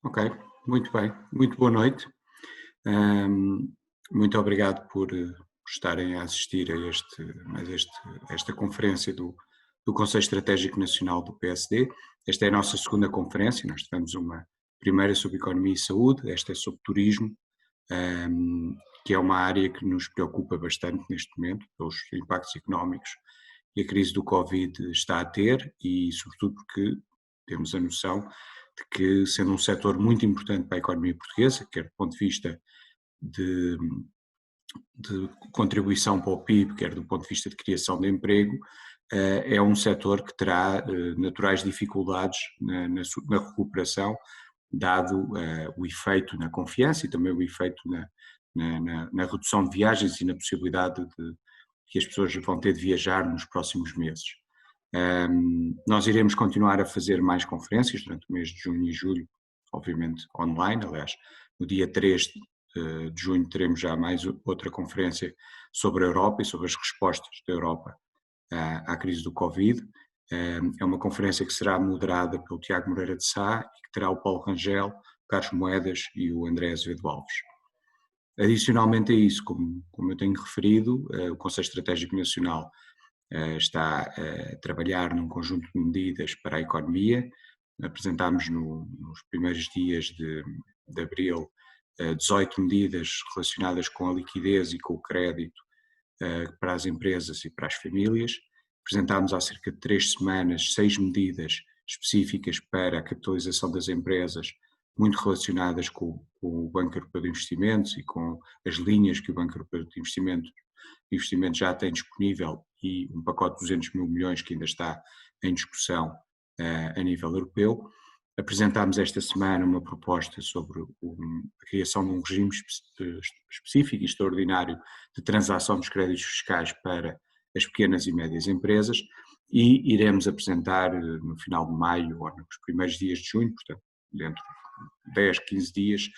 Ok, muito bem. Muito boa noite. Ahm, Muito obrigado por estarem a assistir a esta conferência do Conselho Estratégico Nacional do PSD. Esta é a nossa segunda conferência. Nós tivemos uma primeira sobre economia e saúde, esta é sobre turismo, ahm, que é uma área que nos preocupa bastante neste momento, pelos impactos económicos que a crise do Covid está a ter e, sobretudo, porque temos a noção de que, sendo um setor muito importante para a economia portuguesa, quer do ponto de vista de, de contribuição para o PIB, quer do ponto de vista de criação de emprego, é um setor que terá naturais dificuldades na recuperação, dado o efeito na confiança e também o efeito na redução de viagens e na possibilidade de que as pessoas vão ter de viajar nos próximos meses. Nós iremos continuar a fazer mais conferências durante o mês de junho e julho, obviamente online. Aliás, no dia 3 de junho teremos já mais outra conferência sobre a Europa e sobre as respostas da Europa à crise do Covid. É uma conferência que será moderada pelo Tiago Moreira de Sá e que terá o Paulo Rangel, o Carlos Moedas e o André Azevedo Alves. Adicionalmente a isso, como eu tenho referido, o Conselho Estratégico Nacional está a trabalhar num conjunto de medidas para a economia. Apresentámos nos primeiros dias de abril 18 medidas relacionadas com a liquidez e com o crédito para as empresas e para as famílias. Apresentámos há cerca de 3 semanas 6 medidas específicas para a capitalização das empresas, muito relacionadas com o Banco Europeu de Investimentos e com as linhas que o Banco Europeu de Investimentos já tem disponível e um pacote de 200 mil milhões que ainda está em discussão a nível europeu. Apresentámos esta semana uma proposta sobre a criação de um regime específico e extraordinário de transação dos créditos fiscais para as pequenas e médias empresas e iremos apresentar no final de maio ou nos primeiros dias de junho, portanto, dentro de 10, 15 dias,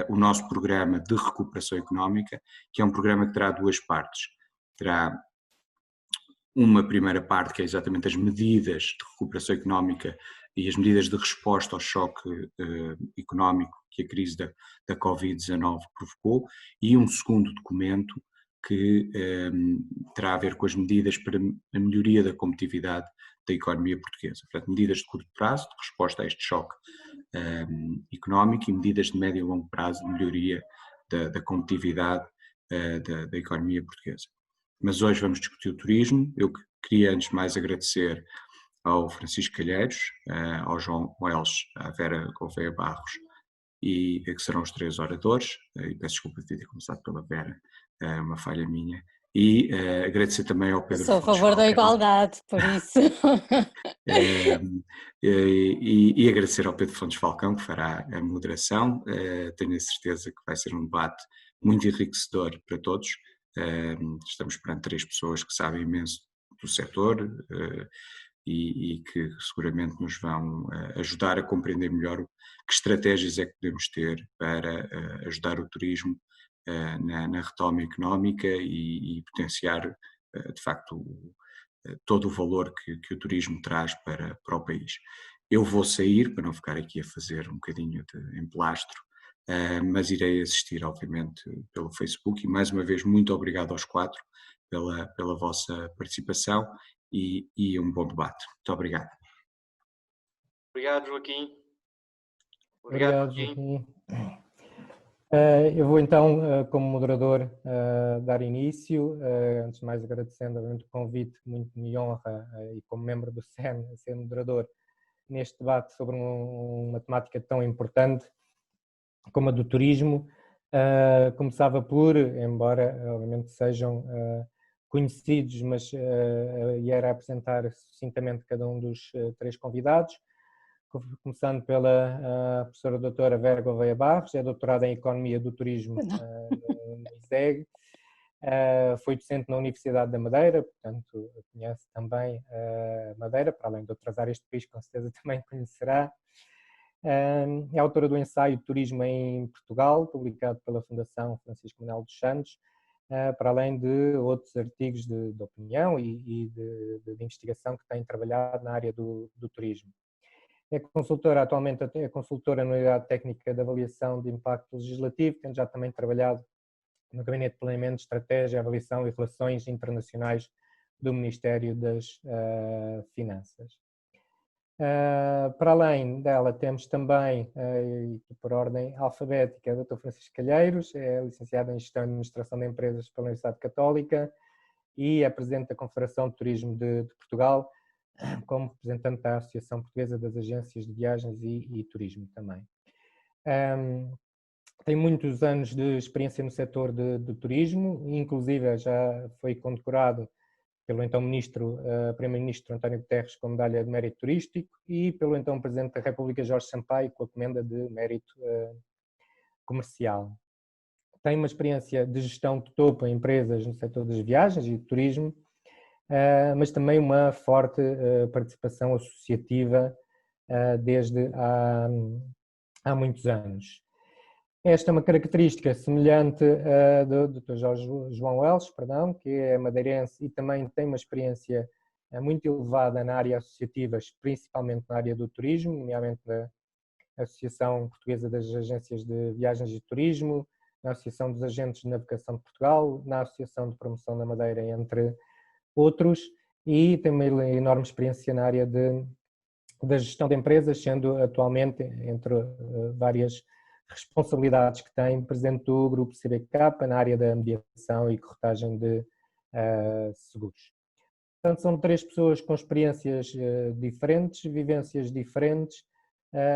o nosso programa de recuperação económica, que é um programa que terá duas partes. Terá uma primeira parte que é exatamente as medidas de recuperação económica e as medidas de resposta ao choque económico que a crise da Covid-19 provocou, e um segundo documento que terá a ver com as medidas para a melhoria da competitividade da economia portuguesa. Portanto, medidas de curto prazo, de resposta a este choque económico, e medidas de médio e longo prazo de melhoria da competitividade da economia portuguesa. Mas hoje vamos discutir o turismo. Eu queria antes de mais agradecer ao Francisco Calheiros, ao João Welsh, à Vera Gouveia Barros, e que serão os três oradores, e peço desculpa de ter começado pela Vera, uma falha minha, e agradecer também ao Eu Pedro sou a Fontes favor da Falcão, igualdade, por isso. e agradecer ao Pedro Fontes Falcão, que fará a moderação. Tenho a certeza que vai ser um debate muito enriquecedor para todos. Estamos perante três pessoas que sabem imenso do setor e que seguramente nos vão ajudar a compreender melhor que estratégias é que podemos ter para ajudar o turismo na retoma económica e potenciar de facto todo o valor que o turismo traz para o país. Eu vou sair para não ficar aqui a fazer um bocadinho de emplastro, mas irei assistir obviamente pelo Facebook, e mais uma vez muito obrigado aos quatro pela vossa participação e um bom debate. Muito obrigado. Obrigado, Joaquim. Obrigado, Joaquim. Eu vou então, como moderador, dar início. Antes de mais, agradecendo obviamente, o convite, muito me honra, e como membro do SEN, a ser moderador neste debate sobre uma temática tão importante como a do turismo. Começava por, embora obviamente sejam conhecidos, mas irá apresentar sucintamente cada um dos três convidados, começando pela professora doutora Vera Gouveia Barros, é doutorada em Economia do Turismo no ISEG, foi docente na Universidade da Madeira, portanto conhece também a Madeira, para além de outras áreas do país, com certeza também conhecerá. É autora do ensaio Turismo em Portugal, publicado pela Fundação Francisco Manuel dos Santos, para além de outros artigos de opinião e de investigação que tem trabalhado na área do turismo. é consultora, atualmente é consultora na Unidade Técnica de Avaliação de Impacto Legislativo, tendo já também trabalhado no Gabinete de Planeamento, Estratégia, Avaliação e Relações Internacionais do Ministério das Finanças. Para além dela, temos também, por ordem alfabética, a Dr. Francisco Calheiros, é licenciado em Gestão e Administração de Empresas pela Universidade Católica e é Presidente da Confederação de Turismo de Portugal, como representante da Associação Portuguesa das Agências de Viagens e Turismo também. Tem muitos anos de experiência no setor de turismo, inclusive já foi condecorado pelo então Primeiro-Ministro António Guterres com medalha de mérito turístico e pelo então Presidente da República Jorge Sampaio com a comenda de mérito comercial. Tem uma experiência de gestão de topo em empresas no setor das viagens e do turismo, mas também uma forte participação associativa desde há muitos anos. Esta é uma característica semelhante do Dr. João Welsh, que é madeirense e também tem uma experiência muito elevada na área associativa, principalmente na área do turismo, nomeadamente da Associação Portuguesa das Agências de Viagens e Turismo, na Associação dos Agentes de Navegação de Portugal, na Associação de Promoção da Madeira, entre outros, e tem uma enorme experiência na área da gestão de empresas, sendo atualmente, entre várias responsabilidades que tem, presidente do Grupo CBK na área da mediação e corretagem de seguros. Portanto, são 3 pessoas com experiências diferentes, vivências diferentes,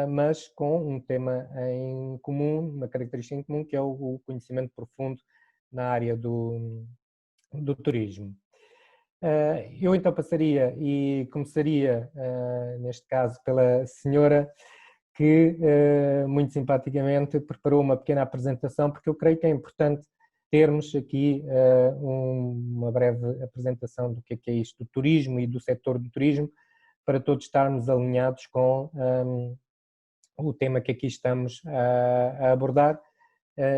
mas com um tema em comum, uma característica em comum, que é o conhecimento profundo na área do turismo. Eu então passaria e começaria, neste caso, pela senhora, que muito simpaticamente preparou uma pequena apresentação, porque eu creio que é importante termos aqui uma breve apresentação do que é isto do turismo e do setor do turismo, para todos estarmos alinhados com o tema que aqui estamos a abordar,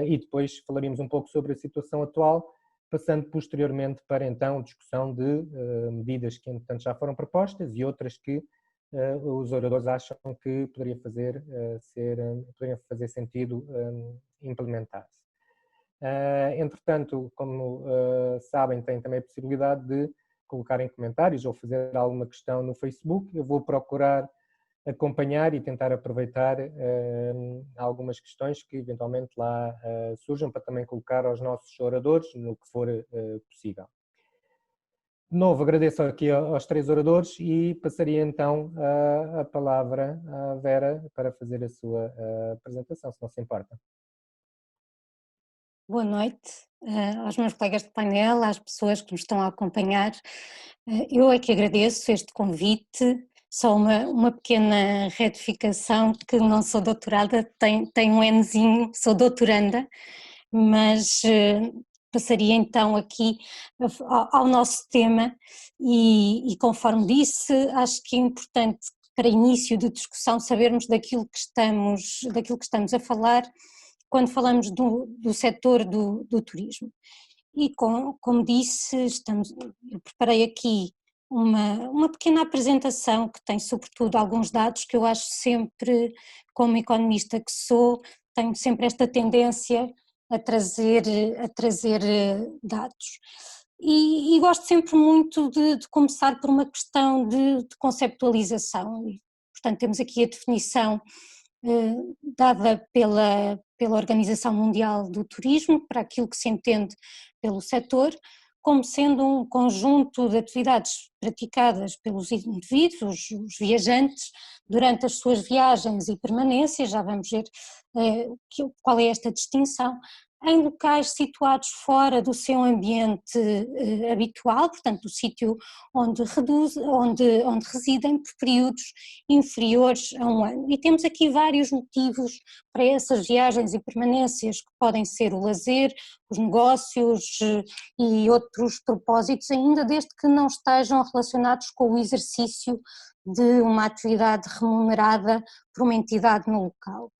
e depois falaremos um pouco sobre a situação atual, passando posteriormente para então discussão de medidas que entretanto já foram propostas e outras que os oradores acham que poderiam fazer sentido implementar-se. Entretanto, como sabem, tem também a possibilidade de colocarem comentários ou fazer alguma questão no Facebook. Eu vou procurar acompanhar e tentar aproveitar algumas questões que eventualmente lá surjam para também colocar aos nossos oradores no que for possível. De novo, agradeço aqui aos 3 oradores e passaria então a palavra à Vera para fazer a sua apresentação, se não se importa. Boa noite aos meus colegas de painel, às pessoas que nos estão a acompanhar. Eu é que agradeço este convite. Só uma pequena retificação, que não sou doutorada, tenho um Nzinho, sou doutoranda, mas passaria então aqui ao nosso tema e conforme disse, acho que é importante para início de discussão sabermos daquilo que estamos a falar quando falamos do setor do turismo. E como disse, eu preparei aqui uma pequena apresentação que tem sobretudo alguns dados que eu acho sempre, como economista que sou, tenho sempre esta tendência a trazer dados. E gosto sempre muito de começar por uma questão de conceptualização. E, portanto, temos aqui a definição dada pela Organização Mundial do Turismo, para aquilo que se entende pelo setor, como sendo um conjunto de atividades praticadas pelos indivíduos, os viajantes, durante as suas viagens e permanências, já vamos ver qual é esta distinção, em locais situados fora do seu ambiente habitual, portanto do sítio onde residem por períodos inferiores a um ano. E temos aqui vários motivos para essas viagens e permanências, que podem ser o lazer, os negócios e outros propósitos, ainda desde que não estejam relacionados com o exercício de uma atividade remunerada por uma entidade no local.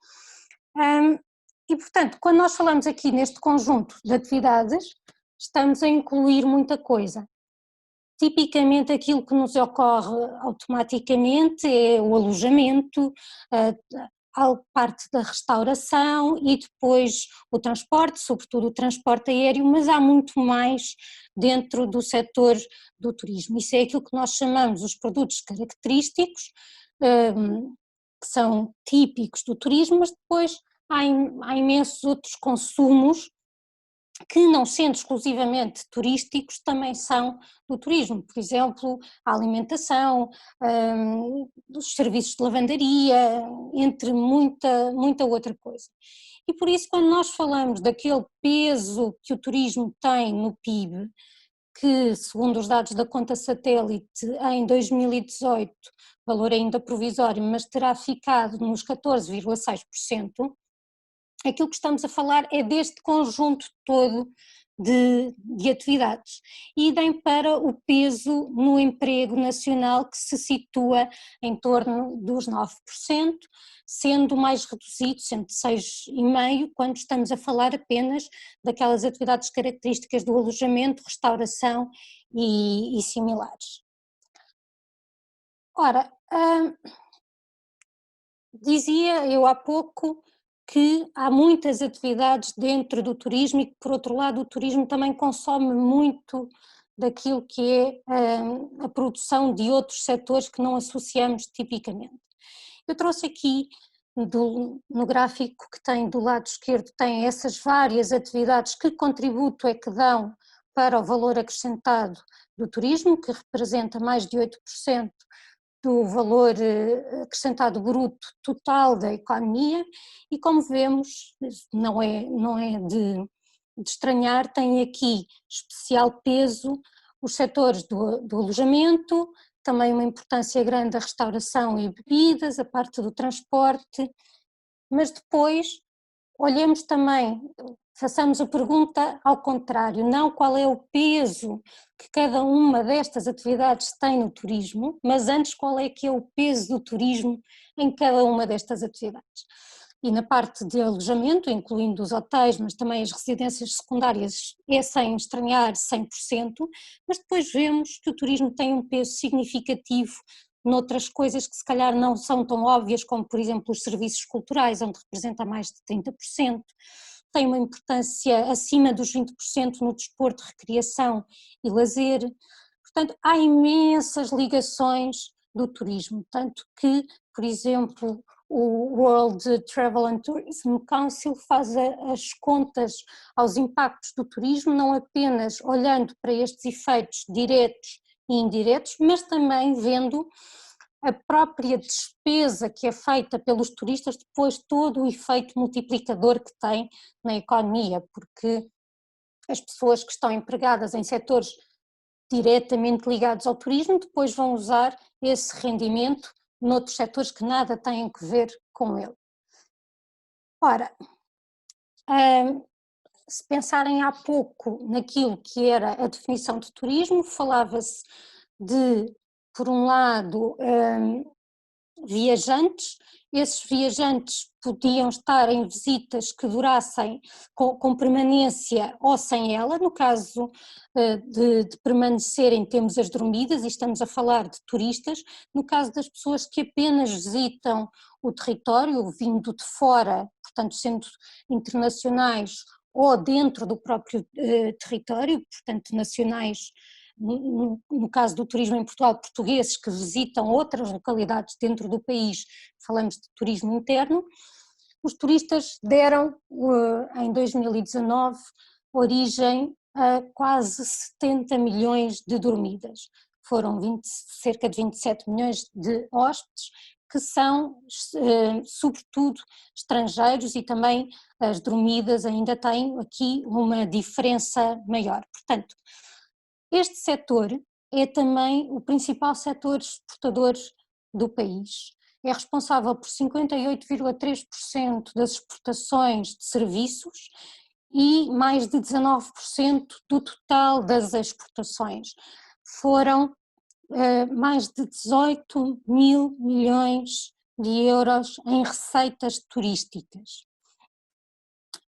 E, portanto, quando nós falamos aqui neste conjunto de atividades, estamos a incluir muita coisa. Tipicamente aquilo que nos ocorre automaticamente é o alojamento, a parte da restauração e depois o transporte, sobretudo o transporte aéreo, mas há muito mais dentro do setor do turismo. Isso é aquilo que nós chamamos os produtos característicos, que são típicos do turismo, mas depois há imensos outros consumos que, não sendo exclusivamente turísticos, também são do turismo. Por exemplo, a alimentação, os serviços de lavandaria, entre muita outra coisa. E por isso, quando nós falamos daquele peso que o turismo tem no PIB, que, segundo os dados da conta satélite, em 2018, valor ainda provisório, mas terá ficado nos 14,6%, aquilo que estamos a falar é deste conjunto todo de atividades. E idem para o peso no emprego nacional, que se situa em torno dos 9%, sendo mais reduzido, sendo 6,5%, quando estamos a falar apenas daquelas atividades características do alojamento, restauração e similares. Ora, dizia eu há pouco que há muitas atividades dentro do turismo e que, por outro lado, o turismo também consome muito daquilo que é a produção de outros setores que não associamos tipicamente. Eu trouxe aqui, no gráfico que tem do lado esquerdo, tem essas várias atividades, que contributo é que dão para o valor acrescentado do turismo, que representa mais de 8% do valor acrescentado bruto total da economia, e como vemos, não é de estranhar, tem aqui especial peso os setores do alojamento, também uma importância grande da restauração e bebidas, a parte do transporte, mas depois olhemos também, façamos a pergunta ao contrário, não qual é o peso que cada uma destas atividades tem no turismo, mas antes qual é que é o peso do turismo em cada uma destas atividades. E na parte de alojamento, incluindo os hotéis, mas também as residências secundárias, é sem estranhar 100%, mas depois vemos que o turismo tem um peso significativo noutras coisas que se calhar não são tão óbvias, como por exemplo os serviços culturais, onde representa mais de 30%, tem uma importância acima dos 20% no desporto, recreação e lazer. Portanto, há imensas ligações do turismo, tanto que, por exemplo, o World Travel and Tourism Council faz as contas aos impactos do turismo, não apenas olhando para estes efeitos diretos e indiretos, mas também vendo a própria despesa que é feita pelos turistas, depois todo o efeito multiplicador que tem na economia, porque as pessoas que estão empregadas em setores diretamente ligados ao turismo depois vão usar esse rendimento noutros setores que nada têm que ver com ele. Ora, se pensarem há pouco naquilo que era a definição de turismo, falava-se de, por um lado, viajantes. Esses viajantes podiam estar em visitas que durassem com permanência ou sem ela, no caso de permanecerem temos as dormidas, e estamos a falar de turistas. No caso das pessoas que apenas visitam o território, vindo de fora, portanto sendo internacionais ou dentro do próprio território, portanto nacionais, no caso do turismo em Portugal, portugueses que visitam outras localidades dentro do país, falamos de turismo interno. Os turistas deram, em 2019, origem a quase 70 milhões de dormidas. Foram cerca de 27 milhões de hóspedes, que são, sobretudo, estrangeiros, e também as dormidas ainda têm aqui uma diferença maior. Portanto, este setor é também o principal setor exportador do país. É responsável por 58,3% das exportações de serviços e mais de 19% do total das exportações. Foram mais de 18 mil milhões de euros em receitas turísticas.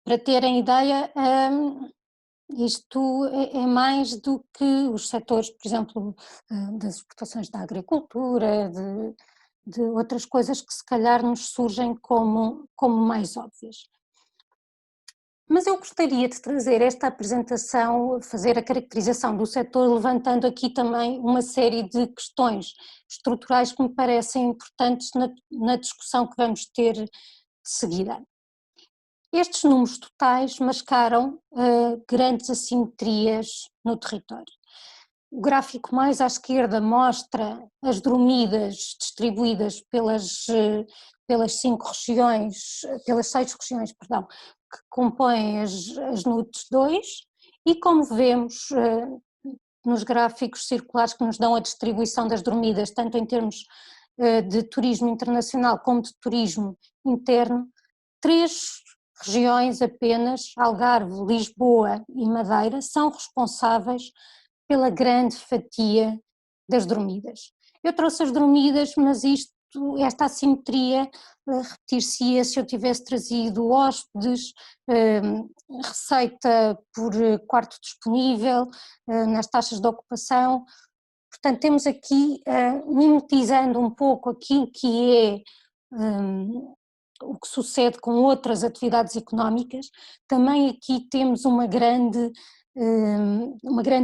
Para terem ideia, Isto é mais do que os setores, por exemplo, das exportações da agricultura, de outras coisas que se calhar nos surgem como mais óbvias. Mas eu gostaria de trazer esta apresentação, fazer a caracterização do setor, levantando aqui também uma série de questões estruturais que me parecem importantes na discussão que vamos ter de seguida. Estes números totais mascaram grandes assimetrias no território. O gráfico mais à esquerda mostra as dromidas distribuídas pelas 6 regiões, perdão, que compõem as NUTS 2 e, como vemos nos gráficos circulares que nos dão a distribuição das dromidas, tanto em termos de turismo internacional como de turismo interno, 3 regiões apenas, Algarve, Lisboa e Madeira, são responsáveis pela grande fatia das dromidas. Eu trouxe as dromidas, mas esta assimetria repetir-se-ia se eu tivesse trazido hóspedes, receita por quarto disponível, nas taxas de ocupação. Portanto, temos aqui, mimetizando um pouco aquilo que é o que sucede com outras atividades económicas, também aqui temos uma grande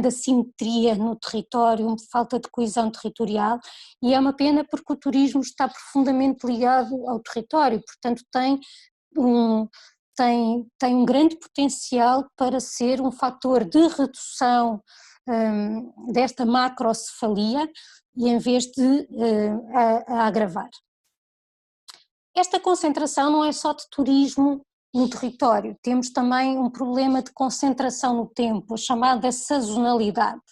assimetria no território, uma falta de coesão territorial, e é uma pena porque o turismo está profundamente ligado ao território, portanto tem um grande potencial para ser um fator de redução desta macrocefalia e em vez de a agravar. Esta concentração não é só de turismo no território, temos também um problema de concentração no tempo, a chamada sazonalidade.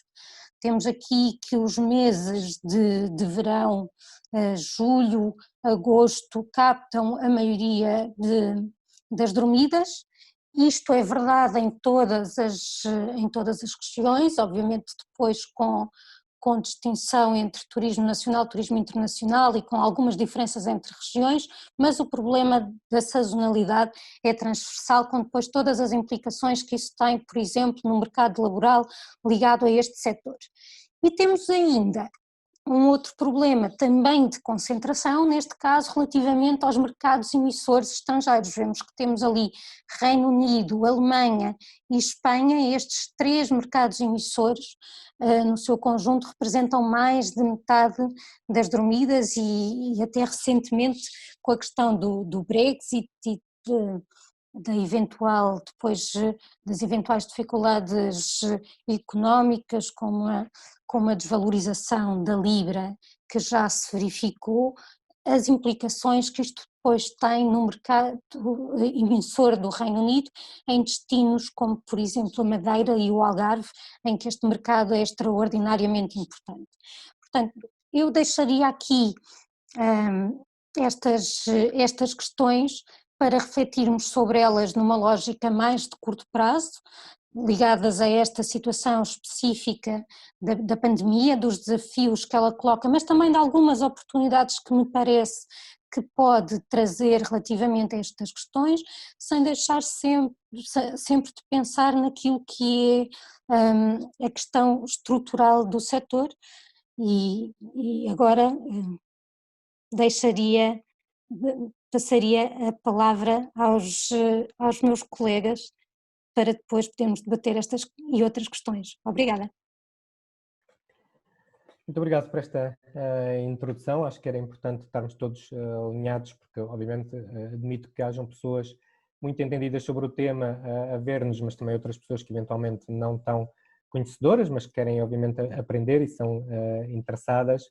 Temos aqui que os meses de verão, julho, agosto, captam a maioria das dromidas. Isto é verdade em todas as regiões, obviamente depois com distinção entre turismo nacional, turismo internacional e com algumas diferenças entre regiões, mas o problema da sazonalidade é transversal, com depois todas as implicações que isso tem, por exemplo, no mercado laboral ligado a este setor. E temos ainda um outro problema também de concentração, neste caso relativamente aos mercados emissores estrangeiros. Vemos que temos ali Reino Unido, Alemanha e Espanha, estes 3 mercados emissores no seu conjunto representam mais de metade das dromidas e até recentemente com a questão do Brexit e das eventuais dificuldades económicas, como a desvalorização da Libra, que já se verificou, as implicações que isto depois tem no mercado emissor do Reino Unido, em destinos como, por exemplo, a Madeira e o Algarve, em que este mercado é extraordinariamente importante. Portanto, eu deixaria aqui estas questões para refletirmos sobre elas numa lógica mais de curto prazo, ligadas a esta situação específica da pandemia, dos desafios que ela coloca, mas também de algumas oportunidades que me parece que pode trazer relativamente a estas questões, sem deixar sempre de pensar naquilo que é a questão estrutural do setor. E agora passaria a palavra aos meus colegas para depois podermos debater estas e outras questões. Obrigada. Muito obrigado por esta introdução. Acho que era importante estarmos todos alinhados, porque obviamente admito que hajam pessoas muito entendidas sobre o tema a ver-nos, mas também outras pessoas que eventualmente não tão conhecedoras, mas que querem obviamente aprender e são interessadas.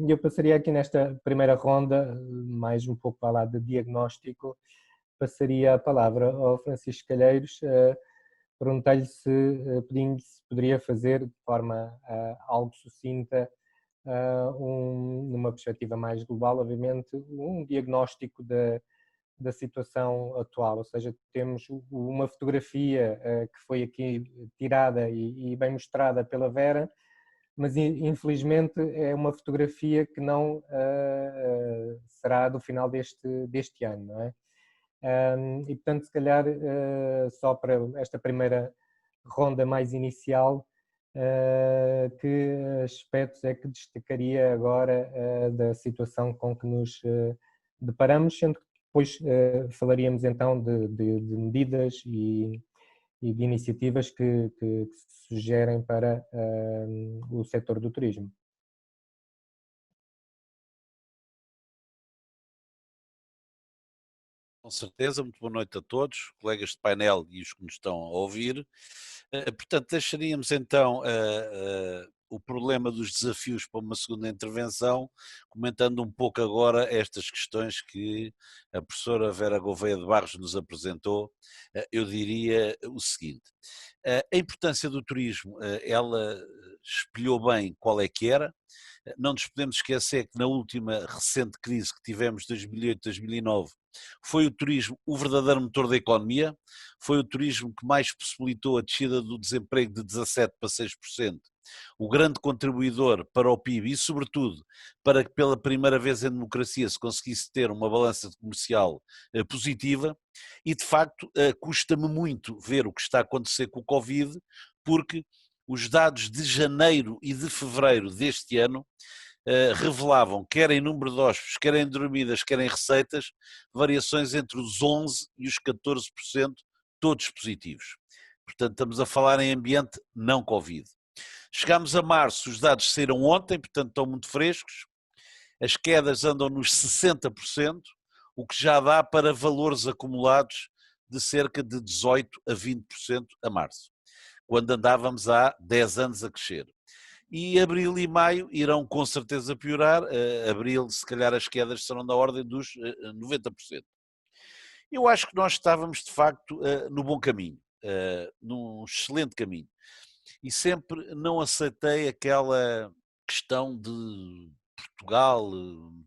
Eu passaria aqui nesta primeira ronda, mais um pouco para lá de diagnóstico, passaria a palavra ao Francisco Calheiros, perguntei-lhe pedindo-lhe se poderia fazer de forma algo sucinta, numa perspectiva mais global, obviamente, um diagnóstico da situação atual, ou seja, temos uma fotografia que foi aqui tirada e bem mostrada pela Vera, mas infelizmente é uma fotografia que não será do final deste ano, não é? E, portanto, se calhar, só para esta primeira ronda mais inicial, que aspectos é que destacaria agora da situação com que nos deparamos, sendo que depois falaríamos então de medidas e de iniciativas que se sugerem para o setor do turismo. Com certeza, muito boa noite a todos, colegas de painel e os que nos estão a ouvir. Portanto, deixaríamos então o problema dos desafios para uma segunda intervenção, comentando um pouco agora estas questões que a professora Vera Gouveia de Barros nos apresentou. Eu diria o seguinte: a importância do turismo, ela espelhou bem qual é que era. Não nos podemos esquecer que na última recente crise que tivemos, 2008-2009, foi o turismo o verdadeiro motor da economia, foi o turismo que mais possibilitou a descida do desemprego de 17% para 6%, o grande contribuidor para o PIB e, sobretudo, para que pela primeira vez em democracia se conseguisse ter uma balança comercial positiva. E, de facto, custa-me muito ver o que está a acontecer com o Covid, porque os dados de janeiro e de fevereiro deste ano revelavam, quer em número de hóspedes, quer em dormidas, quer em receitas, variações entre os 11% e os 14%, todos positivos. Portanto, estamos a falar em ambiente não Covid. Chegámos a março, os dados saíram ontem, portanto estão muito frescos, as quedas andam nos 60%, o que já dá para valores acumulados de cerca de 18% a 20% a março, quando andávamos há 10 anos a crescer. E abril e maio irão com certeza piorar, abril se calhar as quedas serão da ordem dos 90%. Eu acho que nós estávamos de facto no bom caminho, num excelente caminho, e sempre não aceitei aquela questão de Portugal,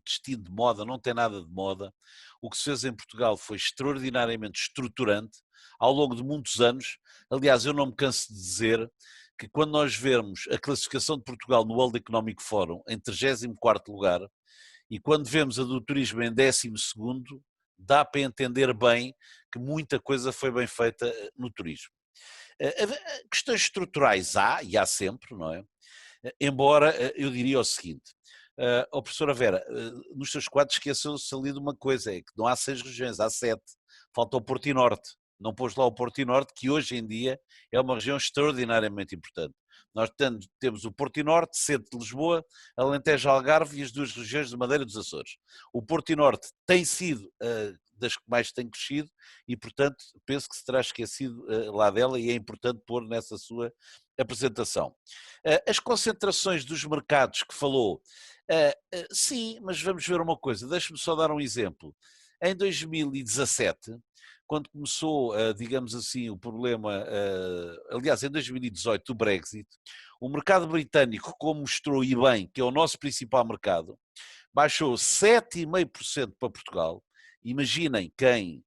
destino de moda, não tem nada de moda. O que se fez em Portugal foi extraordinariamente estruturante, ao longo de muitos anos. Aliás, eu não me canso de dizer que quando nós vermos a classificação de Portugal no World Economic Forum em 34º lugar e quando vemos a do turismo em 12º, dá para entender bem que muita coisa foi bem feita no turismo. Questões estruturais há, e há sempre, não é? Embora eu diria o seguinte, professora Vera, nos seus quadros esqueceu-se ali de uma coisa, é que não há 6 regiões, há 7, falta o Porto e Norte. Não pôs lá o Porto e Norte, que hoje em dia é uma região extraordinariamente importante. Nós temos o Porto e Norte, centro de Lisboa, Alentejo, Algarve e as 2 regiões de Madeira e dos Açores. O Porto e Norte tem sido das que mais tem crescido e, portanto, penso que se terá esquecido lá dela e é importante pôr nessa sua apresentação. As concentrações dos mercados que falou, sim, mas vamos ver uma coisa, deixe-me só dar um exemplo. Em 2017, quando começou, digamos assim, o problema, aliás, em 2018, o Brexit, o mercado britânico, como mostrou e bem, que é o nosso principal mercado, baixou 7,5% para Portugal. Imaginem quem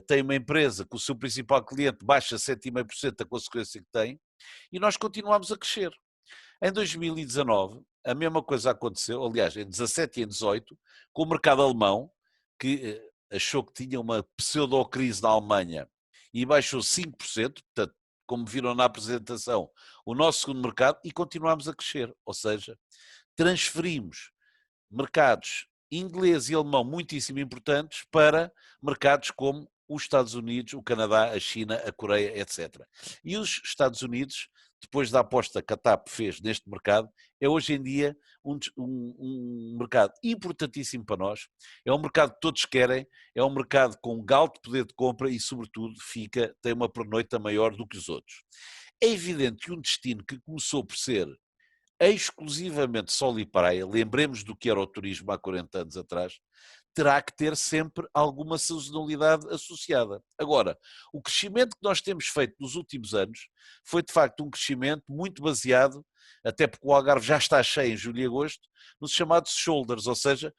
tem uma empresa que o seu principal cliente baixa 7,5%, a consequência que tem, e nós continuamos a crescer. Em 2019, a mesma coisa aconteceu, aliás, em 17 e em 18, com o mercado alemão, que achou que tinha uma pseudo-crise na Alemanha e baixou 5%, portanto, como viram na apresentação, o nosso segundo mercado, e continuamos a crescer, ou seja, transferimos mercados inglês e alemão muitíssimo importantes para mercados como os Estados Unidos, o Canadá, a China, a Coreia, etc. E os Estados Unidos, depois da aposta que a TAP fez neste mercado, é hoje em dia um mercado importantíssimo para nós, é um mercado que todos querem, é um mercado com alto poder de compra e, sobretudo, tem uma pernoita maior do que os outros. É evidente que um destino que começou por ser exclusivamente sol e praia, lembremos do que era o turismo há 40 anos atrás, terá que ter sempre alguma sazonalidade associada. Agora, o crescimento que nós temos feito nos últimos anos foi de facto um crescimento muito baseado, até porque o Algarve já está cheio em julho e agosto, nos chamados shoulders, ou seja,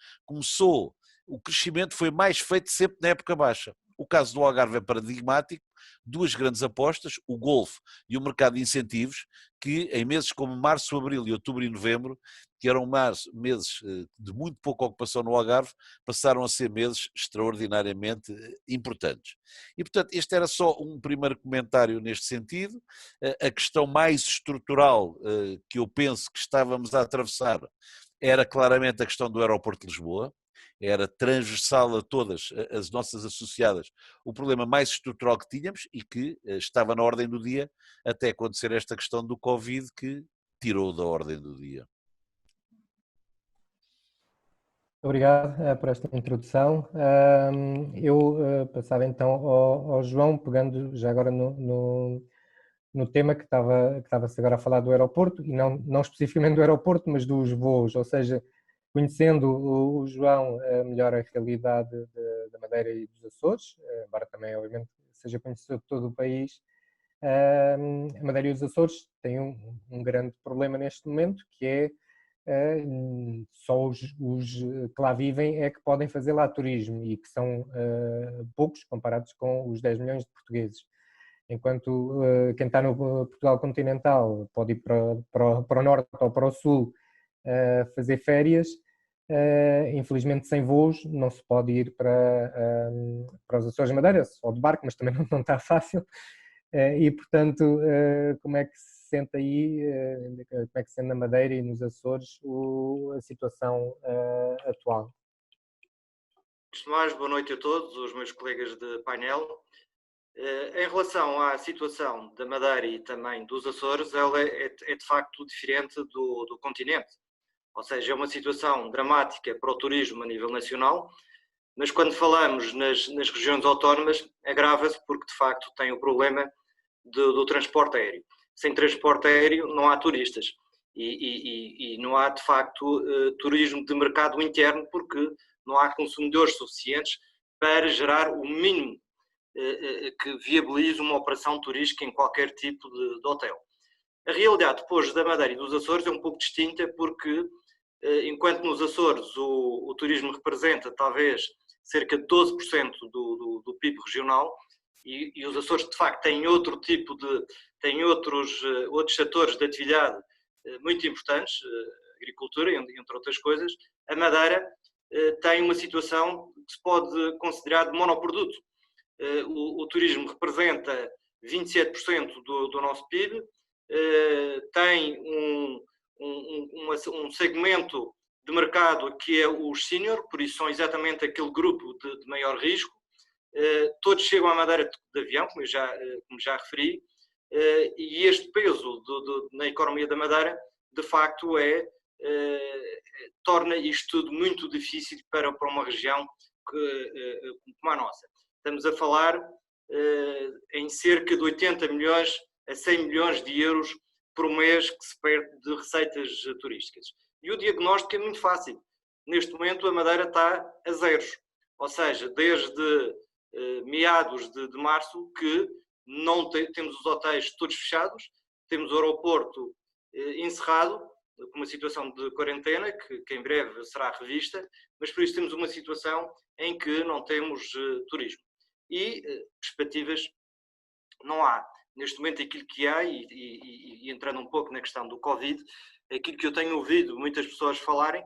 o crescimento foi mais feito sempre na época baixa. O caso do Algarve é paradigmático, duas grandes apostas, o Golfo e o mercado de incentivos, que em meses como março, abril, outubro e novembro, que eram meses de muito pouca ocupação no Algarve, passaram a ser meses extraordinariamente importantes. E, portanto, este era só um primeiro comentário neste sentido. A questão mais estrutural que eu penso que estávamos a atravessar era claramente a questão do aeroporto de Lisboa, era transversal a todas as nossas associadas, o problema mais estrutural que tínhamos e que estava na ordem do dia até acontecer esta questão do Covid que tirou da ordem do dia. Obrigado por esta introdução. Eu passava então ao João, pegando já agora no tema que estava-se agora a falar do aeroporto, e não especificamente do aeroporto, mas dos voos, ou seja, conhecendo o João melhor a realidade da Madeira e dos Açores, embora também, obviamente, seja conhecido de todo o país, a Madeira e os Açores têm um grande problema neste momento, que é só os que lá vivem é que podem fazer lá turismo, e que são poucos comparados com os 10 milhões de portugueses. Enquanto quem está no Portugal continental pode ir para o norte ou para o sul fazer férias, infelizmente sem voos não se pode ir para os Açores de Madeira, só de barco, mas também não está fácil. E portanto, como é que se sente aí, como é que se sente na Madeira e nos Açores a situação atual? Antes de mais, boa noite a todos os meus colegas de painel. Em relação à situação da Madeira e também dos Açores, ela é de facto diferente do continente. Ou seja, é uma situação dramática para o turismo a nível nacional, mas quando falamos nas regiões autónomas, agrava-se porque de facto tem o problema do transporte aéreo. Sem transporte aéreo não há turistas e não há de facto turismo de mercado interno, porque não há consumidores suficientes para gerar o mínimo que viabilize uma operação turística em qualquer tipo de hotel. A realidade depois da Madeira e dos Açores é um pouco distinta, porque enquanto nos Açores o turismo representa talvez cerca de 12% do PIB regional, e os Açores de facto têm outro tipo têm outros setores de atividade muito importantes, agricultura, entre outras coisas, a Madeira tem uma situação que se pode considerar de monoproduto. O turismo representa 27% do nosso PIB, tem um segmento de mercado que é os senior, por isso são exatamente aquele grupo de maior risco. Todos chegam à Madeira de avião, como já referi, e este peso na economia da Madeira, de facto, torna isto tudo muito difícil para uma região como a nossa. Estamos a falar em cerca de 80 milhões a 100 milhões de euros por mês que se perde de receitas turísticas. E o diagnóstico é muito fácil. Neste momento a Madeira está a zeros, ou seja, desde meados de março que não temos os hotéis todos fechados, temos o aeroporto encerrado, com uma situação de quarentena que em breve será revista, mas por isso temos uma situação em que não temos turismo. E perspectivas não há. Neste momento aquilo que há, e entrando um pouco na questão do Covid, aquilo que eu tenho ouvido muitas pessoas falarem,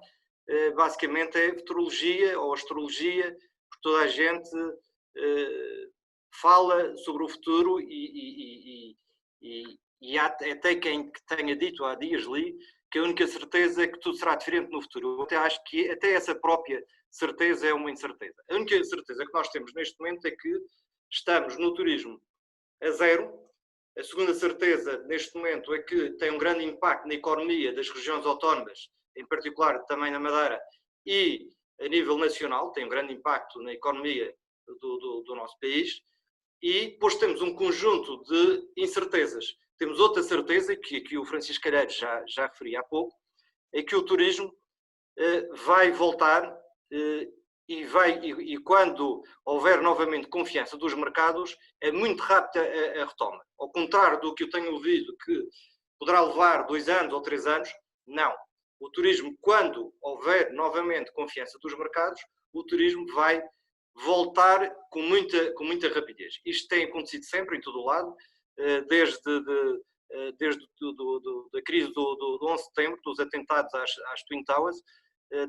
basicamente é futurologia ou astrologia, porque toda a gente fala sobre o futuro e há até quem tenha dito há dias li que a única certeza é que tudo será diferente no futuro. Eu até acho que até essa própria certeza é uma incerteza. A única certeza que nós temos neste momento é que estamos no turismo a zero. A segunda certeza neste momento é que tem um grande impacto na economia das regiões autónomas, em particular também na Madeira, e a nível nacional, tem um grande impacto na economia do nosso país. E depois temos um conjunto de incertezas. Temos outra certeza, que aqui o Francisco Calheiros já referi há pouco, é que o turismo vai voltar e quando houver novamente confiança dos mercados, é muito rápida a retoma. Ao contrário do que eu tenho ouvido, que poderá levar 2 anos ou 3 anos, não. O turismo, quando houver novamente confiança dos mercados, o turismo vai voltar com muita rapidez. Isto tem acontecido sempre, em todo o lado, desde a crise do 11 de setembro, dos atentados às Twin Towers.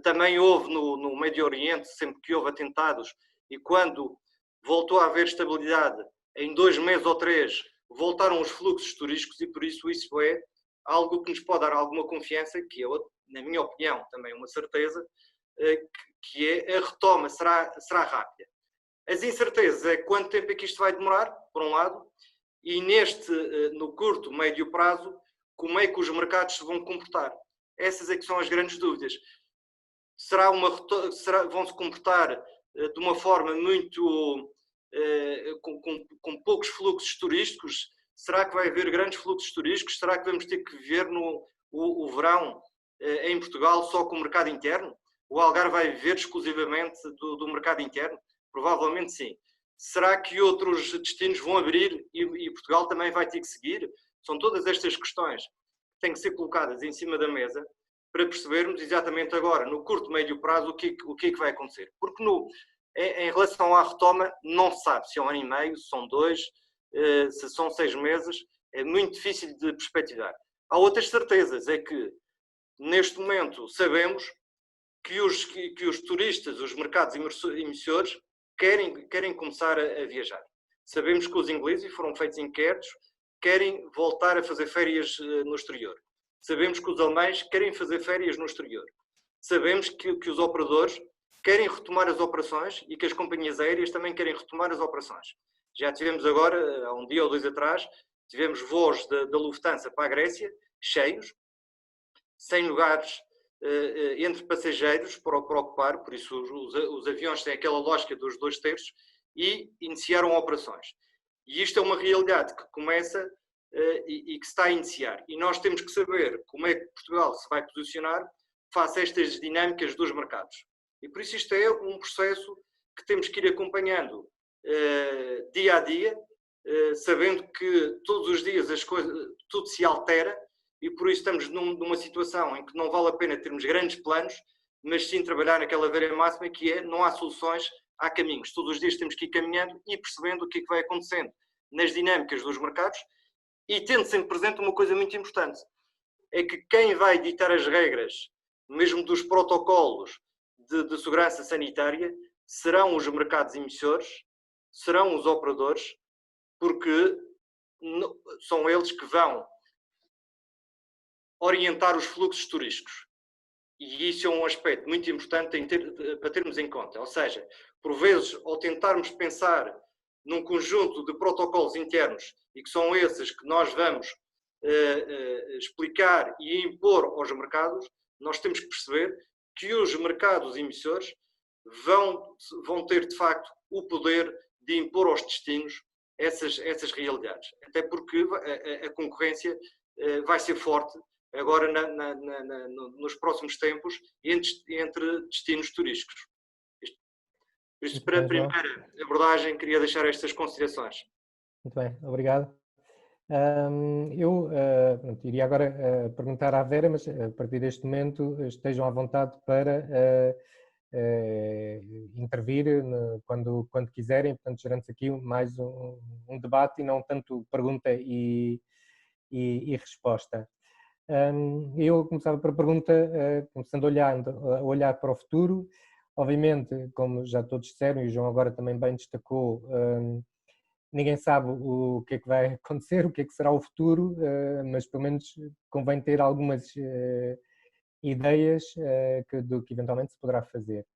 Também houve no Médio Oriente, sempre que houve atentados, e quando voltou a haver estabilidade, em 2 meses ou 3, voltaram os fluxos turísticos, e por isso é algo que nos pode dar alguma confiança, que é, na minha opinião, também uma certeza, que é a retoma será rápida. As incertezas é quanto tempo é que isto vai demorar, por um lado, e no curto, médio prazo, como é que os mercados se vão comportar. Essas é que são as grandes dúvidas. Vão se comportar de uma forma muito com poucos fluxos turísticos? Será que vai haver grandes fluxos turísticos? Será que vamos ter que viver o verão em Portugal só com o mercado interno? O Algarve vai viver exclusivamente do mercado interno? Provavelmente sim. Será que outros destinos vão abrir e Portugal também vai ter que seguir? São todas estas questões que têm que ser colocadas em cima da mesa para percebermos exatamente agora, no curto, médio prazo, o que é que vai acontecer. Porque em relação à retoma, não se sabe se é 1 ano e meio, se são 2, se são 6 meses, é muito difícil de perspectivar. Há outras certezas, é que neste momento sabemos que os turistas, os mercados emissores, querem começar a viajar. Sabemos que os ingleses, e foram feitos inquéritos, querem voltar a fazer férias no exterior. Sabemos que os alemães querem fazer férias no exterior. Sabemos que os operadores querem retomar as operações e que as companhias aéreas também querem retomar as operações. Já tivemos agora, há um dia ou 2 atrás, tivemos voos da Lufthansa para a Grécia, cheios, sem lugares entre passageiros para ocupar, por isso os aviões têm aquela lógica dos 2/3 e iniciaram operações. E isto é uma realidade que começa e que se está a iniciar. E nós temos que saber como é que Portugal se vai posicionar face a estas dinâmicas dos mercados. E por isso isto é um processo que temos que ir acompanhando dia a dia, sabendo que todos os dias as coisas, tudo se altera, e por isso estamos numa situação em que não vale a pena termos grandes planos, mas sim trabalhar naquela velha máxima que é: não há soluções, há caminhos. Todos os dias temos que ir caminhando e percebendo o que é que vai acontecendo nas dinâmicas dos mercados, e tendo sempre presente uma coisa muito importante, é que quem vai ditar as regras, mesmo dos protocolos de segurança sanitária, serão os mercados emissores, serão os operadores, porque são eles que vão orientar os fluxos turísticos. E isso é um aspecto muito importante para termos em conta. Ou seja, por vezes, ao tentarmos pensar num conjunto de protocolos internos, e que são esses que nós vamos explicar e impor aos mercados, nós temos que perceber que os mercados emissores vão ter, de facto, o poder de impor aos destinos essas realidades. Até porque a concorrência vai ser forte agora nos próximos tempos entre destinos turísticos. Por isso, para a primeira abordagem, queria deixar estas considerações. Muito bem, obrigado. Eu iria agora perguntar à Vera, mas a partir deste momento estejam à vontade para intervir quando quiserem, portanto gerando-se aqui mais um debate e não tanto pergunta e resposta. Eu começava por a pergunta, começando a olhar para o futuro. Obviamente, como já todos disseram, e o João agora também bem destacou, ninguém sabe o que é que vai acontecer, o que é que será o futuro, mas pelo menos convém ter algumas ideias do que eventualmente se poderá fazer.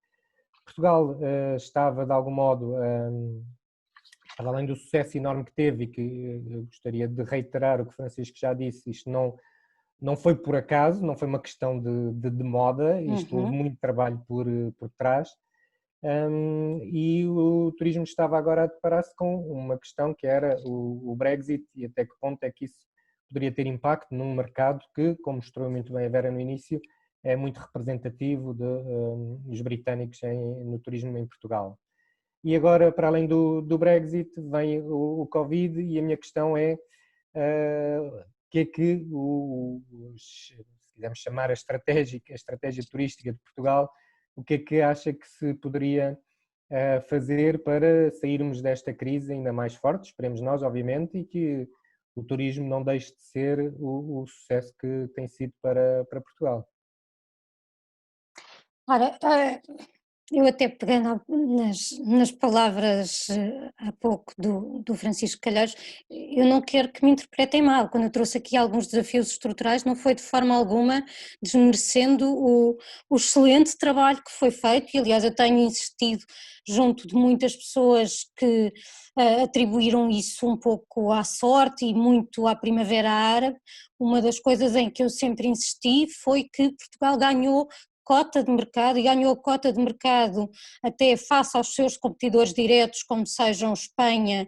Portugal estava, de algum modo, além do sucesso enorme que teve, e que eu gostaria de reiterar o que Francisco já disse, isto não foi por acaso, não foi uma questão de moda, isto houve muito trabalho por trás, e o turismo estava agora a deparar-se com uma questão que era o Brexit, e até que ponto é que isso poderia ter impacto num mercado que, como mostrou muito bem a Vera no início, é muito representativo dos britânicos no turismo em Portugal. E agora, para além do Brexit, vem o Covid, e a minha questão é que é que, se quisermos chamar a estratégia turística de Portugal, o que é que acha que se poderia fazer para sairmos desta crise ainda mais forte, esperemos nós, obviamente, e que o turismo não deixe de ser o sucesso que tem sido para Portugal. Ora, eu até pegando nas palavras há pouco do Francisco Calheiros, eu não quero que me interpretem mal, quando eu trouxe aqui alguns desafios estruturais não foi de forma alguma desmerecendo o excelente trabalho que foi feito, e aliás eu tenho insistido junto de muitas pessoas que atribuíram isso um pouco à sorte e muito à Primavera Árabe. Uma das coisas em que eu sempre insisti foi que Portugal ganhou cota de mercado, e ganhou cota de mercado até face aos seus competidores diretos, como sejam Espanha,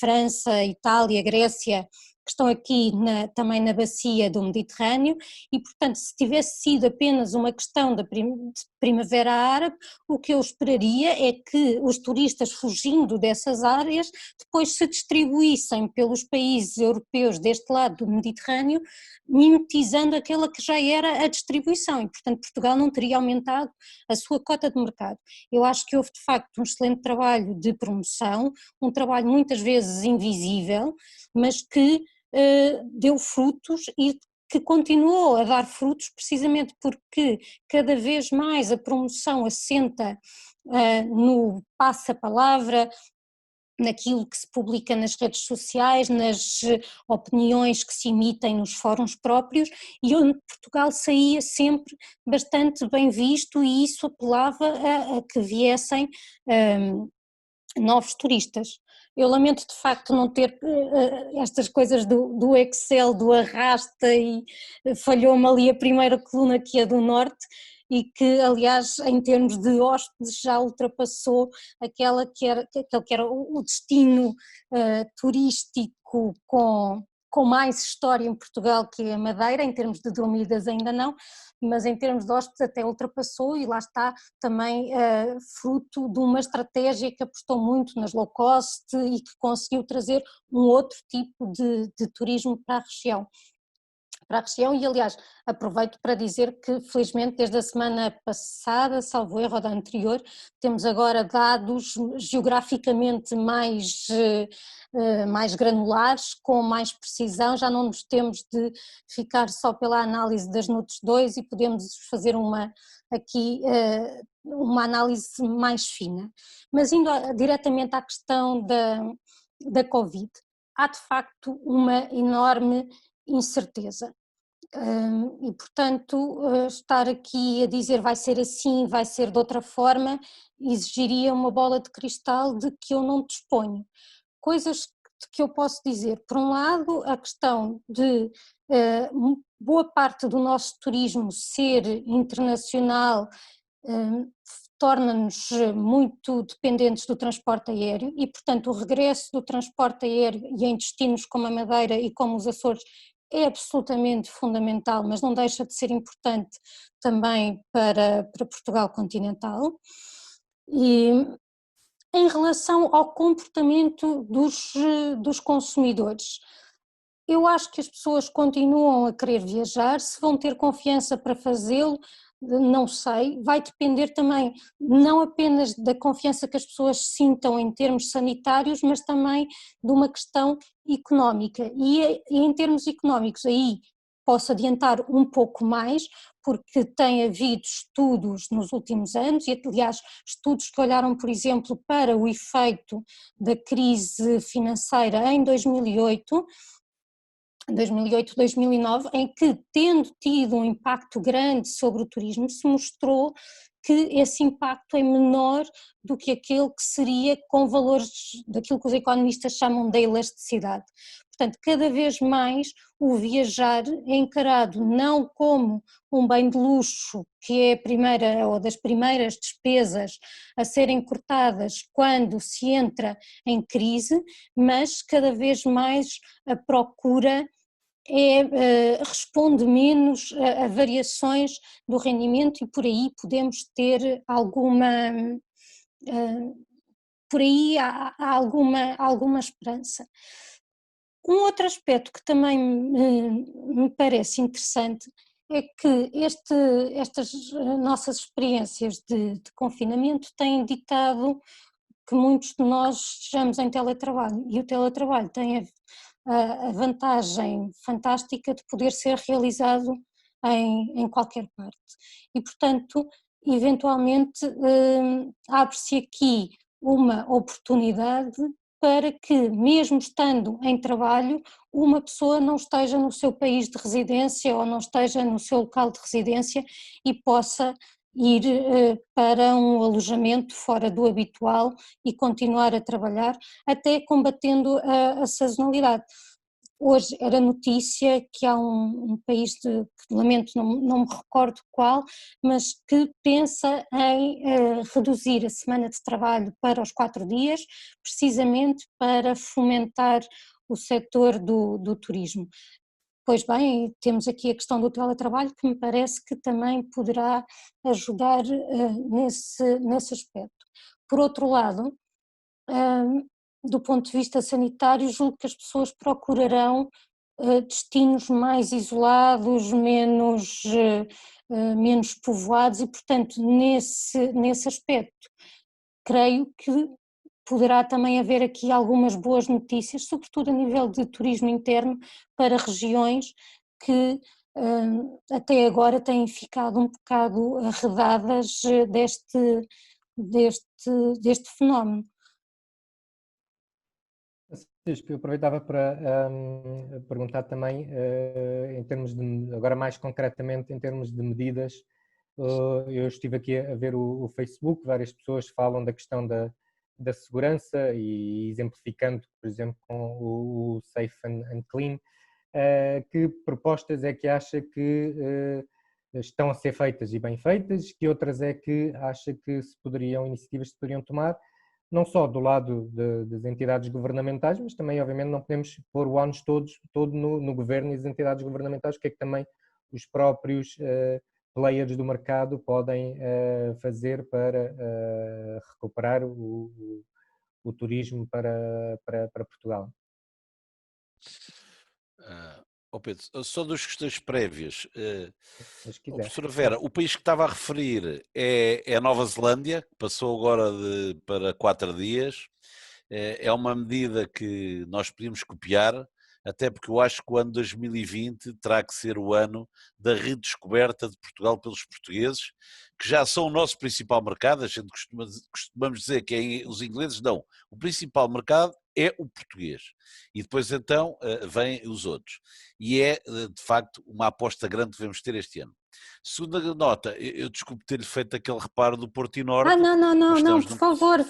França, Itália, Grécia, que estão aqui também na bacia do Mediterrâneo, e portanto se tivesse sido apenas uma questão de Primavera Árabe, o que eu esperaria é que os turistas fugindo dessas áreas depois se distribuíssem pelos países europeus deste lado do Mediterrâneo, mimetizando aquela que já era a distribuição, e portanto Portugal não teria aumentado a sua cota de mercado. Eu acho que houve de facto um excelente trabalho de promoção, um trabalho muitas vezes invisível, mas que deu frutos e que continuou a dar frutos precisamente porque cada vez mais a promoção assenta no passa-palavra, naquilo que se publica nas redes sociais, nas opiniões que se emitem nos fóruns próprios, e onde Portugal saía sempre bastante bem visto, e isso apelava a que viessem novos turistas. Eu lamento de facto não ter estas coisas do Excel, do arrasta, e falhou-me ali a primeira coluna, que é do Norte, e que aliás em termos de hóspedes já ultrapassou aquele que era o destino turístico com mais história em Portugal, que é a Madeira. Em termos de dormidas ainda não, mas em termos de hóspedes até ultrapassou, e lá está também fruto de uma estratégia que apostou muito nas low cost e que conseguiu trazer um outro tipo de turismo para a região. E aliás aproveito para dizer que felizmente desde a semana passada, salvo erro, ou da anterior, temos agora dados geograficamente mais granulares, com mais precisão, já não nos temos de ficar só pela análise das NUTS 2 e podemos fazer uma análise mais fina. Mas indo diretamente à questão da Covid, há de facto uma enorme incerteza. E portanto estar aqui a dizer vai ser assim, vai ser de outra forma, exigiria uma bola de cristal de que eu não disponho. Coisas que eu posso dizer: por um lado, a questão de boa parte do nosso turismo ser internacional torna-nos muito dependentes do transporte aéreo, e portanto o regresso do transporte aéreo, e em destinos como a Madeira e como os Açores, é absolutamente fundamental, mas não deixa de ser importante também para Portugal continental. E em relação ao comportamento dos consumidores, eu acho que as pessoas continuam a querer viajar, se vão ter confiança para fazê-lo, não sei, vai depender também não apenas da confiança que as pessoas sintam em termos sanitários, mas também de uma questão económica, e em termos económicos aí posso adiantar um pouco mais, porque tem havido estudos nos últimos anos, e aliás estudos que olharam, por exemplo, para o efeito da crise financeira em 2008, 2009, em que, tendo tido um impacto grande sobre o turismo, se mostrou que esse impacto é menor do que aquele que seria com valores daquilo que os economistas chamam de elasticidade. Portanto, cada vez mais o viajar é encarado não como um bem de luxo, que é a primeira ou das primeiras despesas a serem cortadas quando se entra em crise, mas cada vez mais a procura responde menos a variações do rendimento, e por aí podemos ter por aí há alguma esperança. Um outro aspecto que também me parece interessante é que estas nossas experiências de confinamento têm ditado que muitos de nós estejamos em teletrabalho, e o teletrabalho tem a vantagem fantástica de poder ser realizado em qualquer parte. E, portanto, eventualmente abre-se aqui uma oportunidade para que, mesmo estando em trabalho, uma pessoa não esteja no seu país de residência ou não esteja no seu local de residência e possa ir para um alojamento fora do habitual e continuar a trabalhar, até combatendo a sazonalidade. Hoje era notícia que há um país, que lamento, não me recordo qual, mas que pensa em reduzir a semana de trabalho para os 4 dias, precisamente para fomentar o setor do turismo. Pois bem, temos aqui a questão do teletrabalho, que me parece que também poderá ajudar nesse aspecto. Por outro lado, do ponto de vista sanitário, julgo que as pessoas procurarão destinos mais isolados, menos povoados e, portanto, nesse aspecto, creio que poderá também haver aqui algumas boas notícias, sobretudo a nível de turismo interno, para regiões que até agora têm ficado um bocado arredadas deste fenómeno. Eu aproveitava para perguntar também, em termos de, agora mais concretamente, em termos de medidas, eu estive aqui a ver o Facebook, várias pessoas falam da questão da segurança e exemplificando, por exemplo, com o Safe and Clean, que propostas é que acha que estão a ser feitas e bem feitas, que outras é que acha que iniciativas se poderiam tomar, não só do lado das entidades governamentais, mas também, obviamente, não podemos pôr o ónus todo no governo e as entidades governamentais, o que é que também os próprios players do mercado podem fazer para recuperar o turismo para Portugal. Pedro, só duas questões prévias. Professora Vera, o país que estava a referir é a Nova Zelândia, que passou agora para 4 dias. É uma medida que nós podíamos copiar, até porque eu acho que o ano 2020 terá que ser o ano da redescoberta de Portugal pelos portugueses, que já são o nosso principal mercado. A gente costumamos dizer que os ingleses não. O principal mercado é o português. E depois então vêm os outros. E é, de facto, uma aposta grande que devemos ter este ano. Segunda nota, eu desculpe ter-lhe feito aquele reparo do Porto e Norte. Não, por favor.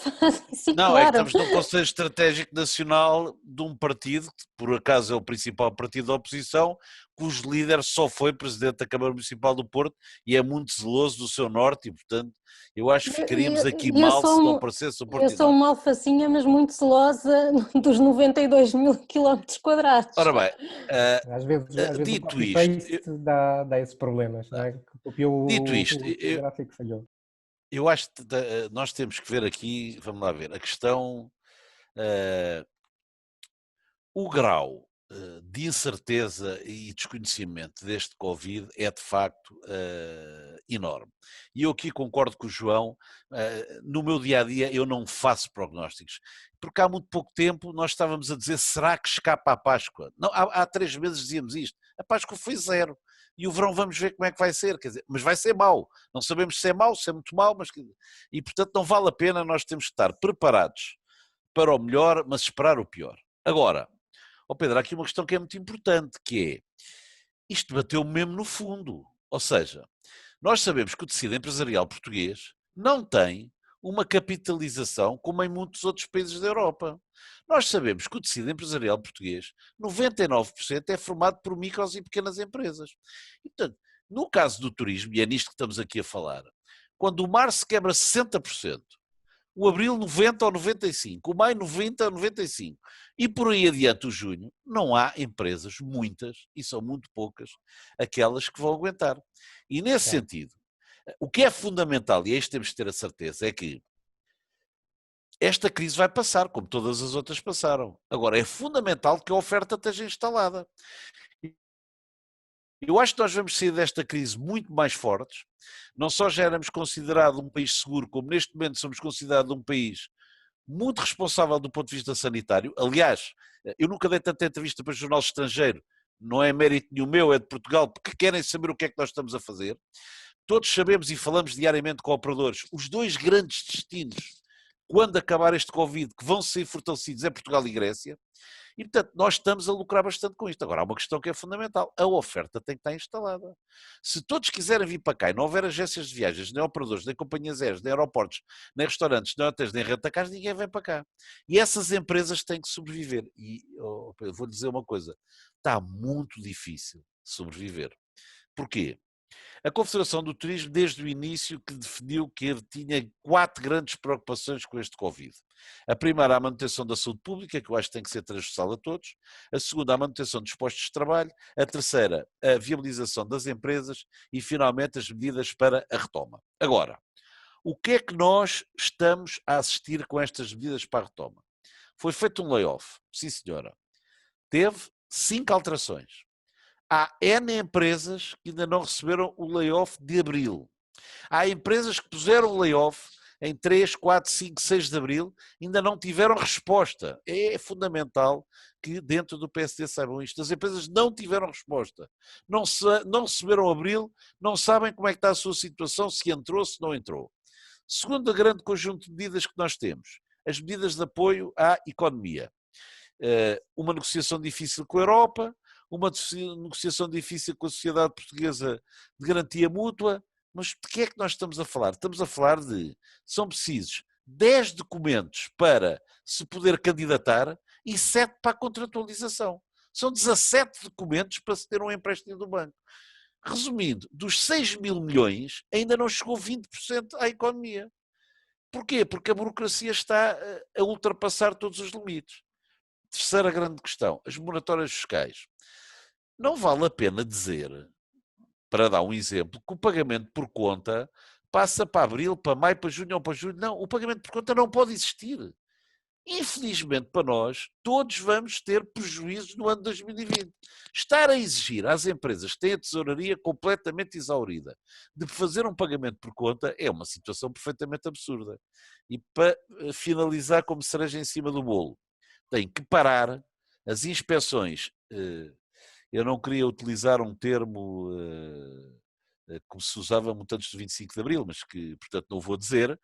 Sim, não, claro. É que estamos num Conselho Estratégico Nacional de um partido, que por acaso é o principal partido da oposição, cujo líder só foi Presidente da Câmara Municipal do Porto e é muito zeloso do seu Norte e, portanto, eu acho que ficaríamos aqui mal se não aparecesse o Porto e Norte. Eu sou uma alfacinha, mas muito zelosa dos 92 mil quilómetros quadrados. Ora bem, às vezes dito o isto, dá esses problemas, não é? Dito isto, o gráfico falhou. Eu acho que nós temos que ver aqui, vamos lá ver, a questão, o grau de incerteza e desconhecimento deste Covid é de facto enorme. E eu aqui concordo com o João, no meu dia-a-dia eu não faço prognósticos, porque há muito pouco tempo nós estávamos a dizer, será que escapa a Páscoa? Não, há 3 meses dizíamos isto, a Páscoa foi 0. E o verão vamos ver como é que vai ser, quer dizer, mas vai ser mau, não sabemos se é mau, se é muito mau, e portanto não vale a pena, nós temos que estar preparados para o melhor, mas esperar o pior. Agora, Pedro, há aqui uma questão que é muito importante, que é, isto bateu mesmo no fundo, ou seja, nós sabemos que o tecido empresarial português não tem uma capitalização como em muitos outros países da Europa. Nós sabemos que o tecido empresarial português, 99% é formado por micros e pequenas empresas. E, portanto, no caso do turismo, e é nisto que estamos aqui a falar, quando o março quebra 60%, o abril 90% ou 95%, o maio 90% ou 95%, e por aí adiante o junho, não há empresas, muitas, e são muito poucas, aquelas que vão aguentar. E nesse sentido, o que é fundamental, e é isto que temos de ter a certeza, é que esta crise vai passar, como todas as outras passaram. Agora, é fundamental que a oferta esteja instalada. Eu acho que nós vamos sair desta crise muito mais fortes. Não só já éramos considerados um país seguro, como neste momento somos considerados um país muito responsável do ponto de vista sanitário. Aliás, eu nunca dei tanta entrevista para jornal estrangeiro, não é mérito nenhum meu, é de Portugal, porque querem saber o que é que nós estamos a fazer. Todos sabemos e falamos diariamente com operadores, os dois grandes destinos, quando acabar este Covid, que vão ser fortalecidos é Portugal e Grécia, e portanto nós estamos a lucrar bastante com isto. Agora há uma questão que é fundamental, a oferta tem que estar instalada. Se todos quiserem vir para cá e não houver agências de viagens, nem operadores, nem companhias aéreas, nem aeroportos, nem restaurantes, nem hotéis, nem rentacars, ninguém vem para cá. E essas empresas têm que sobreviver. E eu vou dizer uma coisa, está muito difícil sobreviver. Porquê? A Confederação do Turismo, desde o início, que definiu que tinha 4 grandes preocupações com este Covid. A primeira, a manutenção da saúde pública, que eu acho que tem que ser transversal a todos. A segunda, a manutenção dos postos de trabalho. A terceira, a viabilização das empresas. E, finalmente, as medidas para a retoma. Agora, o que é que nós estamos a assistir com estas medidas para a retoma? Foi feito um layoff, sim senhora. Teve 5 alterações. Há N empresas que ainda não receberam o layoff de abril. Há empresas que puseram o layoff em 3, 4, 5, 6 de abril, ainda não tiveram resposta. É fundamental que dentro do PSD saibam isto. As empresas não tiveram resposta. Não receberam abril, não sabem como é que está a sua situação, se entrou, se não entrou. Segundo grande conjunto de medidas que nós temos, as medidas de apoio à economia. Uma negociação difícil com a Europa, uma negociação difícil com a Sociedade Portuguesa de Garantia Mútua, mas de que é que nós estamos a falar? Estamos a falar de, são precisos 10 documentos para se poder candidatar e 7 para a contratualização. São 17 documentos para se ter um empréstimo do banco. Resumindo, dos 6 mil milhões, ainda não chegou 20% à economia. Porquê? Porque a burocracia está a ultrapassar todos os limites. Terceira grande questão, as moratórias fiscais. Não vale a pena dizer, para dar um exemplo, que o pagamento por conta passa para abril, para maio, para junho ou para julho. Não, o pagamento por conta não pode existir. Infelizmente para nós, todos vamos ter prejuízos no ano 2020. Estar a exigir às empresas que têm a tesouraria completamente exaurida de fazer um pagamento por conta é uma situação perfeitamente absurda. E para finalizar como cereja em cima do bolo, tem que parar as inspeções. Eu não queria utilizar um termo como se usava muito antes do 25 de Abril, mas que, portanto, não vou dizer,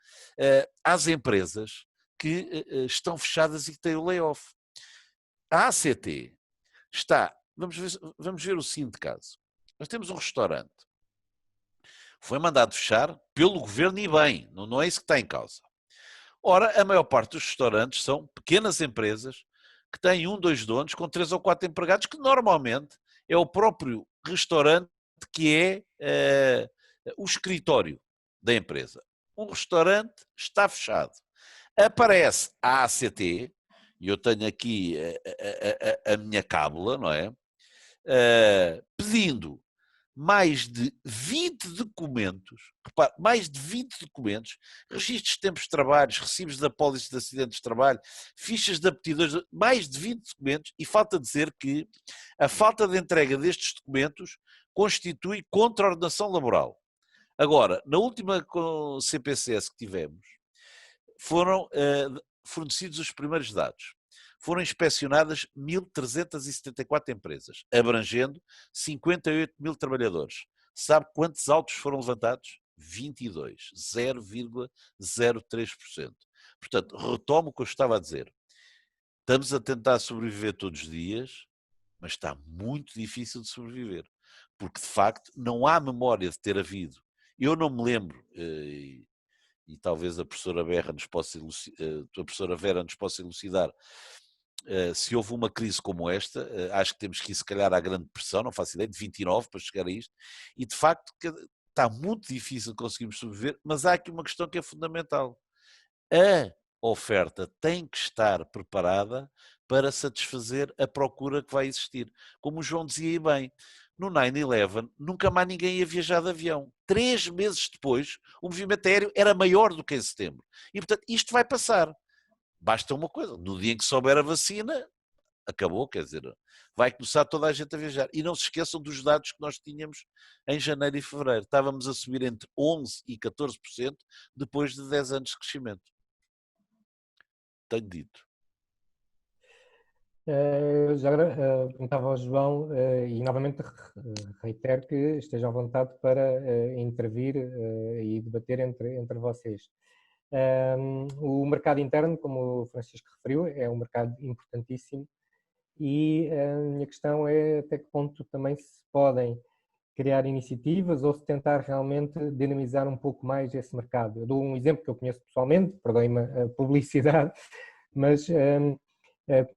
às empresas que estão fechadas e que têm o layoff. A ACT está, vamos ver o seguinte caso. Nós temos um restaurante, foi mandado fechar pelo governo e bem, não é isso que está em causa. Ora, a maior parte dos restaurantes são pequenas empresas que têm 1, 2 donos com 3 ou 4 empregados, que normalmente é o próprio restaurante que é o escritório da empresa. O restaurante está fechado. Aparece a ACT, e eu tenho aqui a minha cábula, não é? Pedindo mais de 20 documentos, repare, mais de 20 documentos, registros de tempos de trabalho, recibos de apólices de acidentes de trabalho, fichas de aptidões, mais de 20 documentos, e falta dizer que a falta de entrega destes documentos constitui contraordenação laboral. Agora, na última CPCS que tivemos, foram fornecidos os primeiros dados. Foram inspecionadas 1.374 empresas, abrangendo 58 mil trabalhadores. Sabe quantos autos foram levantados? 22, 0,03%. Portanto, retomo o que eu estava a dizer. Estamos a tentar sobreviver todos os dias, mas está muito difícil de sobreviver, porque de facto não há memória de ter havido. Eu não me lembro, e talvez a professora Vera nos possa elucidar, se houve uma crise como esta, acho que temos que ir se calhar à Grande Depressão, não faço ideia, de 29 para chegar a isto, e de facto está muito difícil conseguirmos sobreviver, mas há aqui uma questão que é fundamental. A oferta tem que estar preparada para satisfazer a procura que vai existir. Como o João dizia bem, no 9/11 nunca mais ninguém ia viajar de avião. 3 meses depois, o movimento aéreo era maior do que em setembro. E, portanto, isto vai passar. Basta uma coisa, no dia em que souber a vacina, acabou, quer dizer, vai começar toda a gente a viajar. E não se esqueçam dos dados que nós tínhamos em janeiro e fevereiro. Estávamos a subir entre 11% e 14% depois de 10 anos de crescimento. Tenho dito. Já perguntava ao João e novamente reitero que esteja à vontade para intervir e debater entre vocês. O mercado interno, como o Francisco referiu, é um mercado importantíssimo e a minha questão é até que ponto também se podem criar iniciativas ou se tentar realmente dinamizar um pouco mais esse mercado. Eu dou um exemplo que eu conheço pessoalmente, perdoem-me a publicidade, mas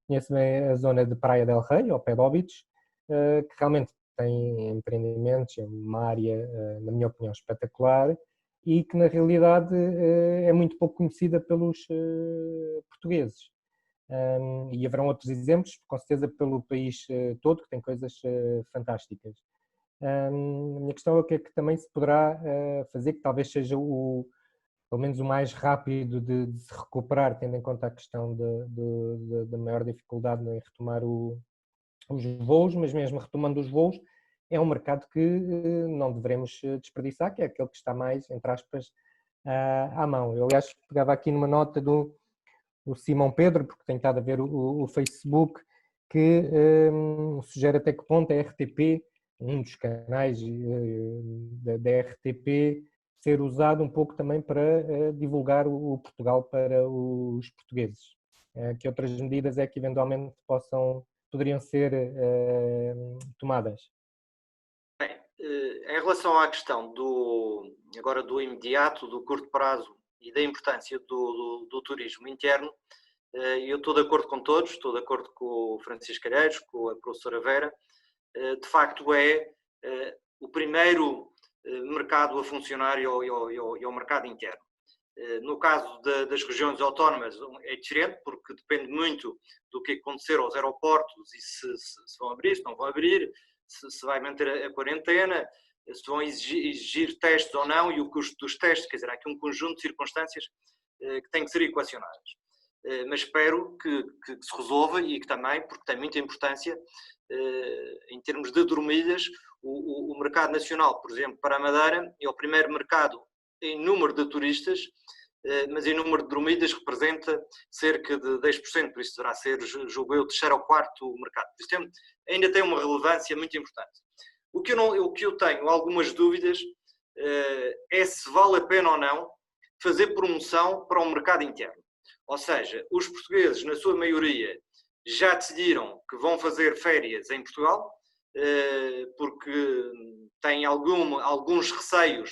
conheço bem a zona de Praia del Rei, ao pé de Óbidos, que realmente tem empreendimentos, é uma área, na minha opinião, espetacular e que na realidade é muito pouco conhecida pelos portugueses. E haverão outros exemplos, com certeza pelo país todo, que tem coisas fantásticas. A minha questão é o que é que também se poderá fazer, que talvez seja pelo menos o mais rápido de se recuperar, tendo em conta a questão da maior dificuldade em retomar os voos, mas mesmo retomando os voos, é um mercado que não devemos desperdiçar, que é aquele que está mais, entre aspas, à mão. Eu, aliás, pegava aqui numa nota do Simão Pedro, porque tenho estado a ver o Facebook, que sugere até que ponto a RTP, um dos canais da RTP, ser usado um pouco também para divulgar o Portugal para os portugueses. Que outras medidas é que eventualmente poderiam ser tomadas? Bem, em relação à questão agora do imediato, do curto prazo e da importância do turismo interno, eu estou de acordo com todos, estou de acordo com o Francisco Calheiros, com a professora Vera. De facto é o primeiro mercado a funcionar e o mercado interno. No caso das regiões autónomas é diferente, porque depende muito do que acontecer aos aeroportos e se vão abrir, se não vão abrir, se vai manter a quarentena, se vão exigir testes ou não e o custo dos testes, quer dizer, há aqui um conjunto de circunstâncias que têm que ser equacionadas. Mas espero que se resolva e que também, porque tem muita importância, em termos de dormidas, o mercado nacional, por exemplo, para a Madeira, é o primeiro mercado em número de turistas, mas em número de dormidas representa cerca de 10%, por isso deverá ser, julgo eu, o terceiro ou quarto mercado. Por isso ainda tem uma relevância muito importante. O que eu tenho algumas dúvidas é se vale a pena ou não fazer promoção para o mercado interno. Ou seja, os portugueses, na sua maioria, já decidiram que vão fazer férias em Portugal, porque têm alguns receios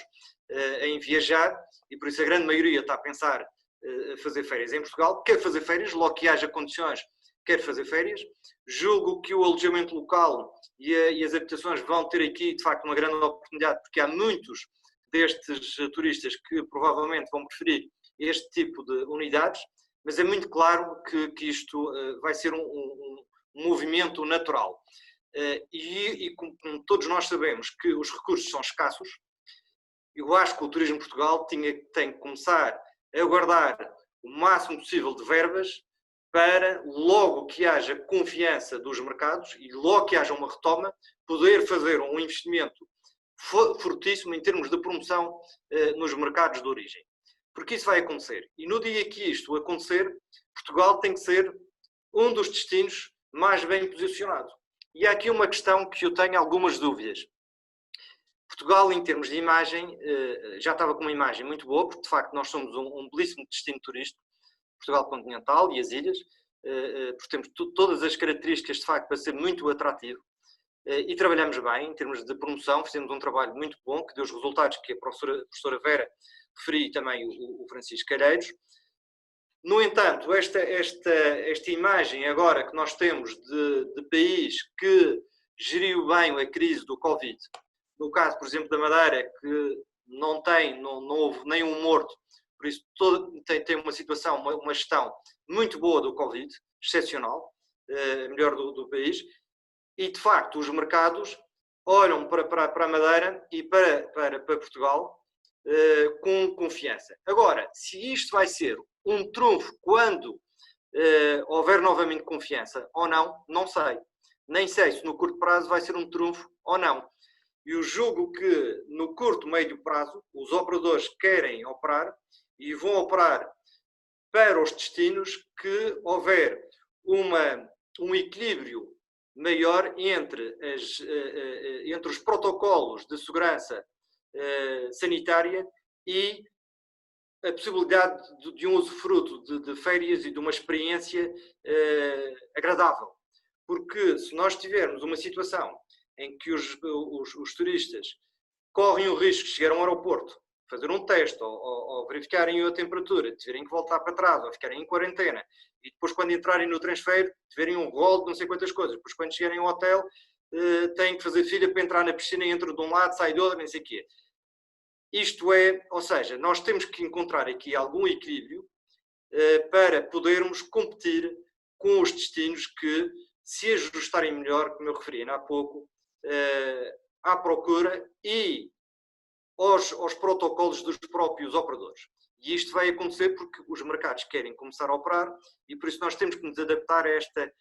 em viajar e por isso a grande maioria está a pensar fazer férias em Portugal, quer fazer férias, logo que haja condições, quer fazer férias. Julgo que o alojamento local e as habitações vão ter aqui, de facto, uma grande oportunidade, porque há muitos destes turistas que provavelmente vão preferir este tipo de unidades, mas é muito claro que isto vai ser um movimento natural. E como todos nós sabemos que os recursos são escassos, eu acho que o Turismo de Portugal tem que começar a guardar o máximo possível de verbas para, logo que haja confiança dos mercados e logo que haja uma retoma, poder fazer um investimento fortíssimo em termos de promoção nos mercados de origem. Porque isso vai acontecer. E no dia que isto acontecer, Portugal tem que ser um dos destinos mais bem posicionados. E há aqui uma questão que eu tenho algumas dúvidas. Portugal, em termos de imagem, já estava com uma imagem muito boa, porque de facto nós somos um belíssimo destino turístico, Portugal continental e as ilhas, porque temos todas as características de facto para ser muito atrativo. E trabalhamos bem em termos de promoção, fizemos um trabalho muito bom, que deu os resultados que a professora Vera referiu e também o Francisco Calheiros. No entanto, esta imagem agora que nós temos de país que geriu bem a crise do Covid, no caso, por exemplo, da Madeira, que não houve nenhum morto, por isso tem uma situação, uma gestão muito boa do Covid, excepcional, melhor do país, e de facto os mercados olham para a Madeira e para Portugal com confiança. Agora, se isto vai ser um trunfo quando houver novamente confiança ou não, não sei. Nem sei se no curto prazo vai ser um trunfo ou não. E eu julgo que no curto, médio prazo, os operadores querem operar e vão operar para os destinos que houver um equilíbrio maior entre os protocolos de segurança sanitária e a possibilidade de um usufruto de férias e de uma experiência agradável. Porque se nós tivermos uma situação em que os turistas correm o risco de chegar a um aeroporto, fazer um teste ou verificarem a temperatura, tiverem que voltar para trás ou ficarem em quarentena e depois quando entrarem no transfer tiverem um rol de não sei quantas coisas, depois quando chegarem ao hotel têm que fazer fila para entrar na piscina, entra de um lado, sai do outro, não sei o quê. Isto é, ou seja, nós temos que encontrar aqui algum equilíbrio para podermos competir com os destinos que se ajustarem melhor, como eu referi há pouco, à procura e aos protocolos dos próprios operadores. E isto vai acontecer porque os mercados querem começar a operar e por isso nós temos que nos adaptar a esta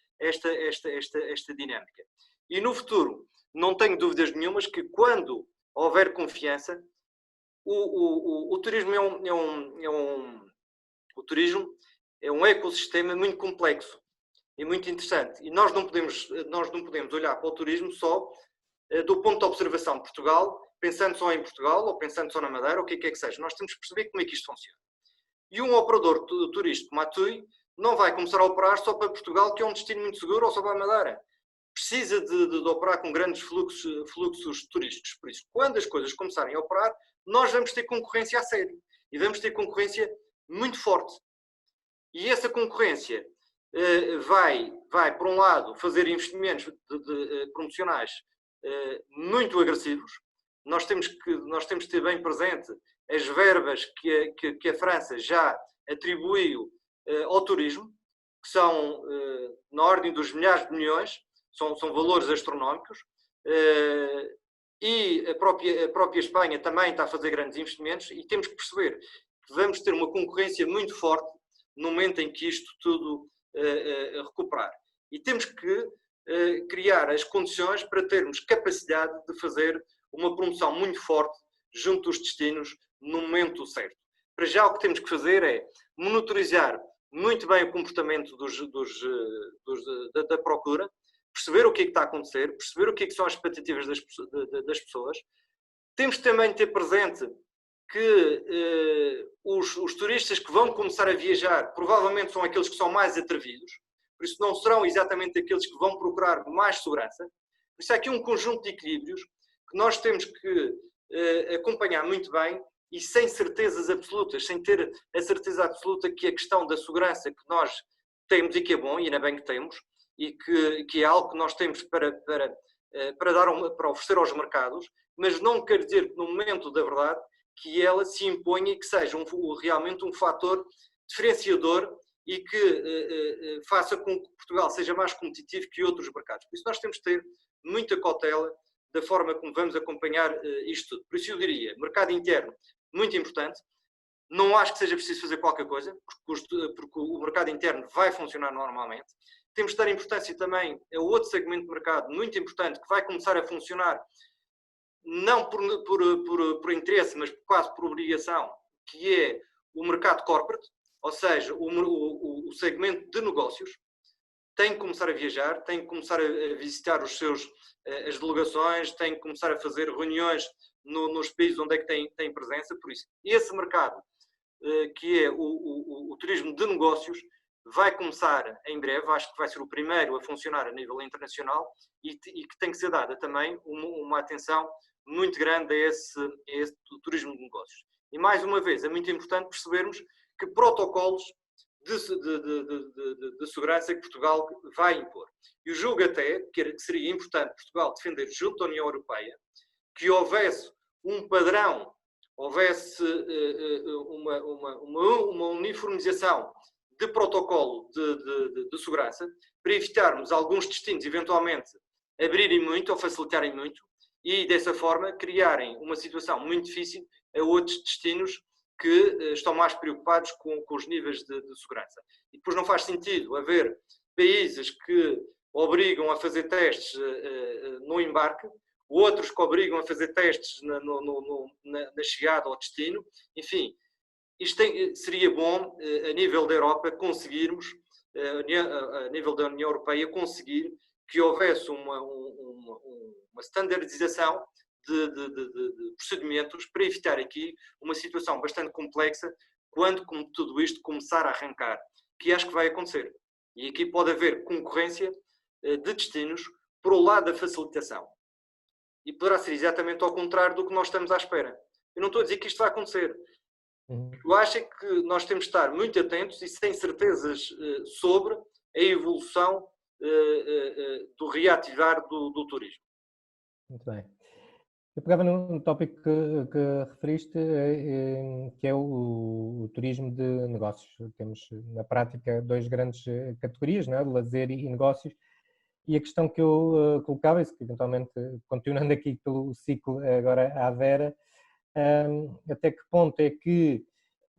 dinâmica. E no futuro, não tenho dúvidas nenhumas que quando houver confiança, o turismo é um ecossistema muito complexo e muito interessante. E nós não podemos olhar para o turismo só do ponto de observação de Portugal, pensando só em Portugal ou pensando só na Madeira, ou o que é que seja. Nós temos que perceber como é que isto funciona. E um operador turístico como a TUI não vai começar a operar só para Portugal, que é um destino muito seguro, ou só para a Madeira. Precisa de operar com grandes fluxos turísticos. Por isso, quando as coisas começarem a operar, nós vamos ter concorrência a sério. E vamos ter concorrência muito forte. E essa concorrência vai, por um lado, fazer investimentos promocionais muito agressivos. Nós temos que ter bem presente as verbas que a França já atribuiu ao turismo, que são na ordem dos milhares de milhões, são valores astronómicos, e a própria Espanha também está a fazer grandes investimentos e temos que perceber que vamos ter uma concorrência muito forte no momento em que isto tudo recuperar. E temos que criar as condições para termos capacidade de fazer uma promoção muito forte junto dos destinos no momento certo. Para já o que temos que fazer é monitorizar muito bem o comportamento da procura, perceber o que é que está a acontecer, perceber o que é que são as expectativas das pessoas. Temos também de ter presente que os turistas que vão começar a viajar provavelmente são aqueles que são mais atrevidos, por isso não serão exatamente aqueles que vão procurar mais segurança. Por isso há aqui um conjunto de equilíbrios que nós temos que acompanhar muito bem e sem certezas absolutas, sem ter a certeza absoluta que a questão da segurança que nós temos e que é bom, e ainda bem que temos, e que é algo que nós temos para oferecer aos mercados, mas não quer dizer que no momento da verdade que ela se imponha e que seja realmente um fator diferenciador e que faça com que Portugal seja mais competitivo que outros mercados. Por isso nós temos de ter muita cautela da forma como vamos acompanhar isto tudo. Por isso eu diria, mercado interno, muito importante. Não acho que seja preciso fazer qualquer coisa, porque o mercado interno vai funcionar normalmente. Temos de dar importância também a outro segmento de mercado muito importante que vai começar a funcionar não por interesse, mas quase por obrigação, que é o mercado corporate, ou seja, o segmento de negócios. Tem que começar a viajar, tem que começar a visitar as delegações, tem que começar a fazer reuniões nos países onde é que tem presença. Por isso, esse mercado, que é o turismo de negócios, vai começar em breve, acho que vai ser o primeiro a funcionar a nível internacional e que tem que ser dada também uma atenção muito grande a esse turismo de negócios. E mais uma vez, é muito importante percebermos que protocolos de segurança que Portugal vai impor. Eu julgo até que seria importante Portugal defender junto à União Europeia que houvesse um padrão, houvesse uma uniformização de protocolo de segurança para evitarmos alguns destinos eventualmente abrirem muito ou facilitarem muito e dessa forma criarem uma situação muito difícil a outros destinos que estão mais preocupados com os níveis de segurança. E depois não faz sentido haver países que obrigam a fazer testes no embarque, outros que obrigam a fazer testes na chegada ao destino. Enfim, isto seria bom, a nível da Europa, conseguirmos, a nível da União Europeia, conseguir que houvesse uma standardização de procedimentos para evitar aqui uma situação bastante complexa quando tudo isto começar a arrancar, que acho que vai acontecer. E aqui pode haver concorrência de destinos para o lado da facilitação. E poderá ser exatamente ao contrário do que nós estamos à espera. Eu não estou a dizer que isto vai acontecer. Eu acho é que nós temos de estar muito atentos e sem certezas sobre a evolução do reativar do turismo. Muito bem. Eu pegava num tópico que referiste, que é o turismo de negócios. Temos, na prática, duas grandes categorias, não é? De lazer e negócios. E a questão que eu colocava, que eventualmente, continuando aqui pelo ciclo agora à Vera, até que ponto é que